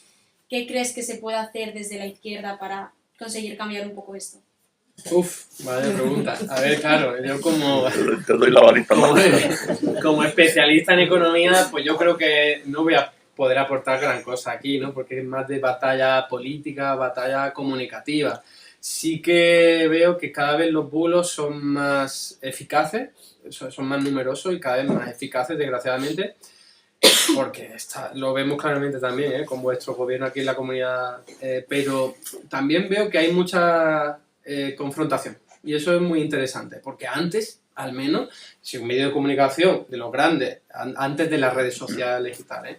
S1: ¿qué crees que se puede hacer desde la izquierda para conseguir cambiar un poco esto?
S2: Vaya pregunta. A ver, claro, yo como especialista en economía, pues yo creo que no voy a poder aportar gran cosa aquí, ¿no? Porque es más de batalla política, batalla comunicativa. Sí que veo que cada vez los bulos son más eficaces, son más numerosos y cada vez más eficaces, desgraciadamente, porque lo vemos claramente también, con vuestro gobierno aquí en la comunidad, pero también veo que hay mucha confrontación, y eso es muy interesante, porque antes, al menos, si un medio de comunicación de los grandes, antes de las redes sociales y tal,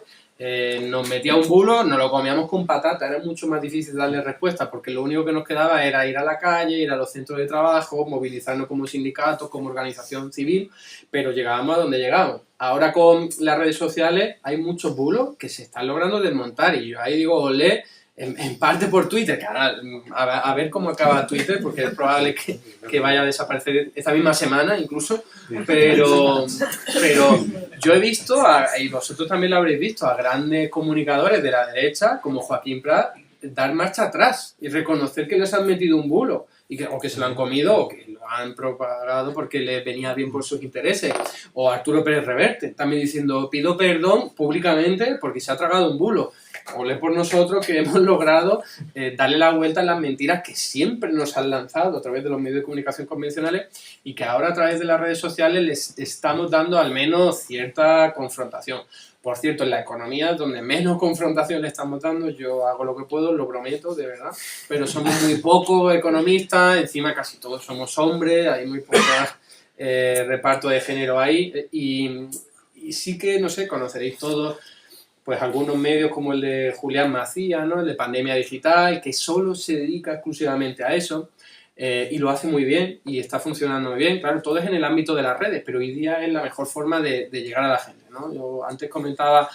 S2: nos metía un bulo, nos lo comíamos con patata, era mucho más difícil darle respuesta, porque lo único que nos quedaba era ir a la calle, ir a los centros de trabajo, movilizarnos como sindicatos, como organización civil, pero llegábamos a donde llegábamos. Ahora con las redes sociales hay muchos bulos que se están logrando desmontar, y yo ahí digo, olé, en parte por Twitter, que ahora a ver cómo acaba Twitter, porque es probable que vaya a desaparecer esta misma semana incluso, pero yo he visto, y vosotros también lo habréis visto, a grandes comunicadores de la derecha, como Joaquín Prat, dar marcha atrás y reconocer que les han metido un bulo, o que se lo han comido, o que lo han propagado porque les venía bien por sus intereses, o Arturo Pérez Reverte, también diciendo, pido perdón públicamente porque se ha tragado un bulo. Olé por nosotros que hemos logrado darle la vuelta a las mentiras que siempre nos han lanzado a través de los medios de comunicación convencionales, y que ahora a través de las redes sociales les estamos dando al menos cierta confrontación. Por cierto, en la economía, donde menos confrontación le estamos dando, yo hago lo que puedo, lo prometo, de verdad, pero somos muy pocos economistas, encima casi todos somos hombres, hay muy poco reparto de género ahí, y sí que, no sé, conoceréis todos pues algunos medios como el de Julián Macías, ¿no? El de Pandemia Digital, que solo se dedica exclusivamente a eso, y lo hace muy bien y está funcionando muy bien. Claro, todo es en el ámbito de las redes, pero hoy día es la mejor forma de llegar a la gente, ¿no? ¿no? Yo antes comentaba,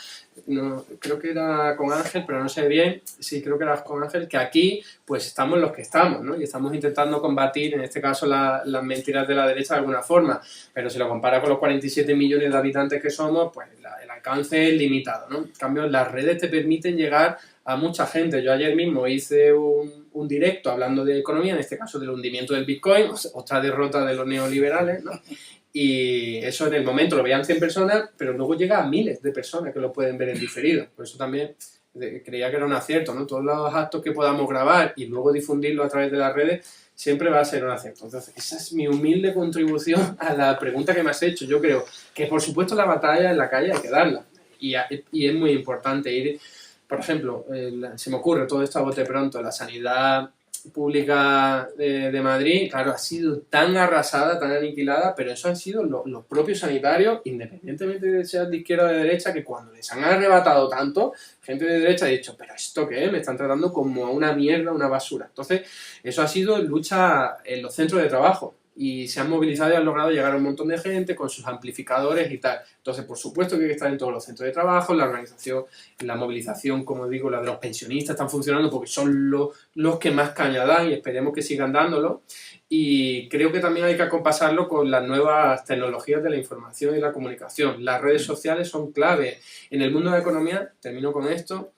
S2: no, creo que era con Ángel, pero no sé bien, sí, creo que era con Ángel, que aquí pues estamos los que estamos, ¿no? Y estamos intentando combatir, en este caso, las mentiras de la derecha de alguna forma, pero si lo compara con los 47 millones de habitantes que somos, pues el alcance es limitado, ¿no? En cambio, las redes te permiten llegar a mucha gente. Yo ayer mismo hice un directo hablando de economía, en este caso del hundimiento del Bitcoin, otra derrota de los neoliberales, ¿no? Y eso en el momento lo veían 100 personas, pero luego llega a miles de personas que lo pueden ver en diferido. Por eso también creía que era un acierto, ¿no? Todos los actos que podamos grabar y luego difundirlo a través de las redes siempre va a ser un acierto. Entonces, esa es mi humilde contribución a la pregunta que me has hecho. Yo creo que, por supuesto, la batalla en la calle hay que darla. Y es muy importante ir, por ejemplo, se me ocurre todo esto a bote pronto, la sanidad pública de Madrid, claro, ha sido tan arrasada, tan aniquilada, pero eso han sido los propios sanitarios, independientemente de sean de izquierda o de derecha, que cuando les han arrebatado tanto, gente de derecha ha dicho, pero ¿esto qué es? Me están tratando como una mierda, una basura. Entonces, eso ha sido lucha en los centros de trabajo. Y se han movilizado y han logrado llegar a un montón de gente con sus amplificadores y tal. Entonces, por supuesto que hay que estar en todos los centros de trabajo, la organización, la movilización, como digo, la de los pensionistas están funcionando porque son los que más caña dan y esperemos que sigan dándolo. Y creo que también hay que acompasarlo con las nuevas tecnologías de la información y la comunicación. Las redes sociales son clave. En el mundo de la economía, termino con esto,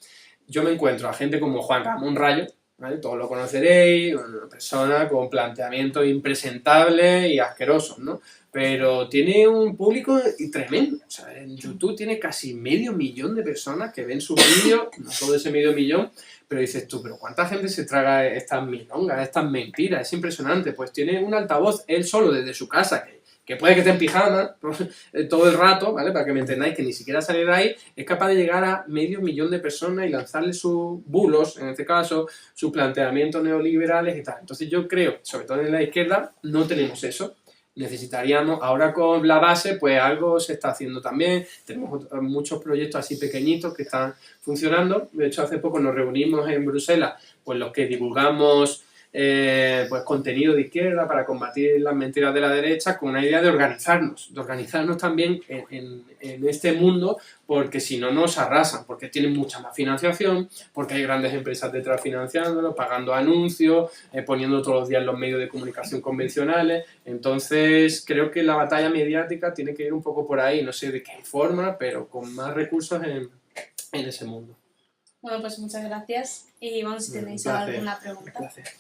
S2: yo me encuentro a gente como Juan Ramón Rayo, ¿vale? Todos lo conoceréis, una persona con planteamientos impresentables y asquerosos, ¿no? Pero tiene un público tremendo. O sea, en YouTube tiene casi 500.000 de personas que ven sus vídeos, no todo ese 500.000, pero dices tú, ¿pero cuánta gente se traga estas milongas, estas mentiras? Es impresionante. Pues tiene un altavoz, él solo desde su casa, que puede que esté en pijama todo el rato, ¿vale? Para que me entendáis, que ni siquiera sale de ahí, es capaz de llegar a 500.000 de personas y lanzarle sus bulos, en este caso, sus planteamientos neoliberales y tal. Entonces yo creo, sobre todo en la izquierda, no tenemos eso. Necesitaríamos, ahora con la base, pues algo se está haciendo también. Tenemos muchos proyectos así pequeñitos que están funcionando. De hecho, hace poco nos reunimos en Bruselas, pues los que divulgamos pues contenido de izquierda para combatir las mentiras de la derecha, con una idea de organizarnos también en este mundo, porque si no nos arrasan, porque tienen mucha más financiación, porque hay grandes empresas detrás financiándolo, pagando anuncios, poniendo todos los días los medios de comunicación convencionales. Entonces creo que la batalla mediática tiene que ir un poco por ahí, no sé de qué forma, pero con más recursos en ese mundo.
S1: Bueno, pues muchas gracias y vamos si tenéis alguna pregunta.
S2: Gracias.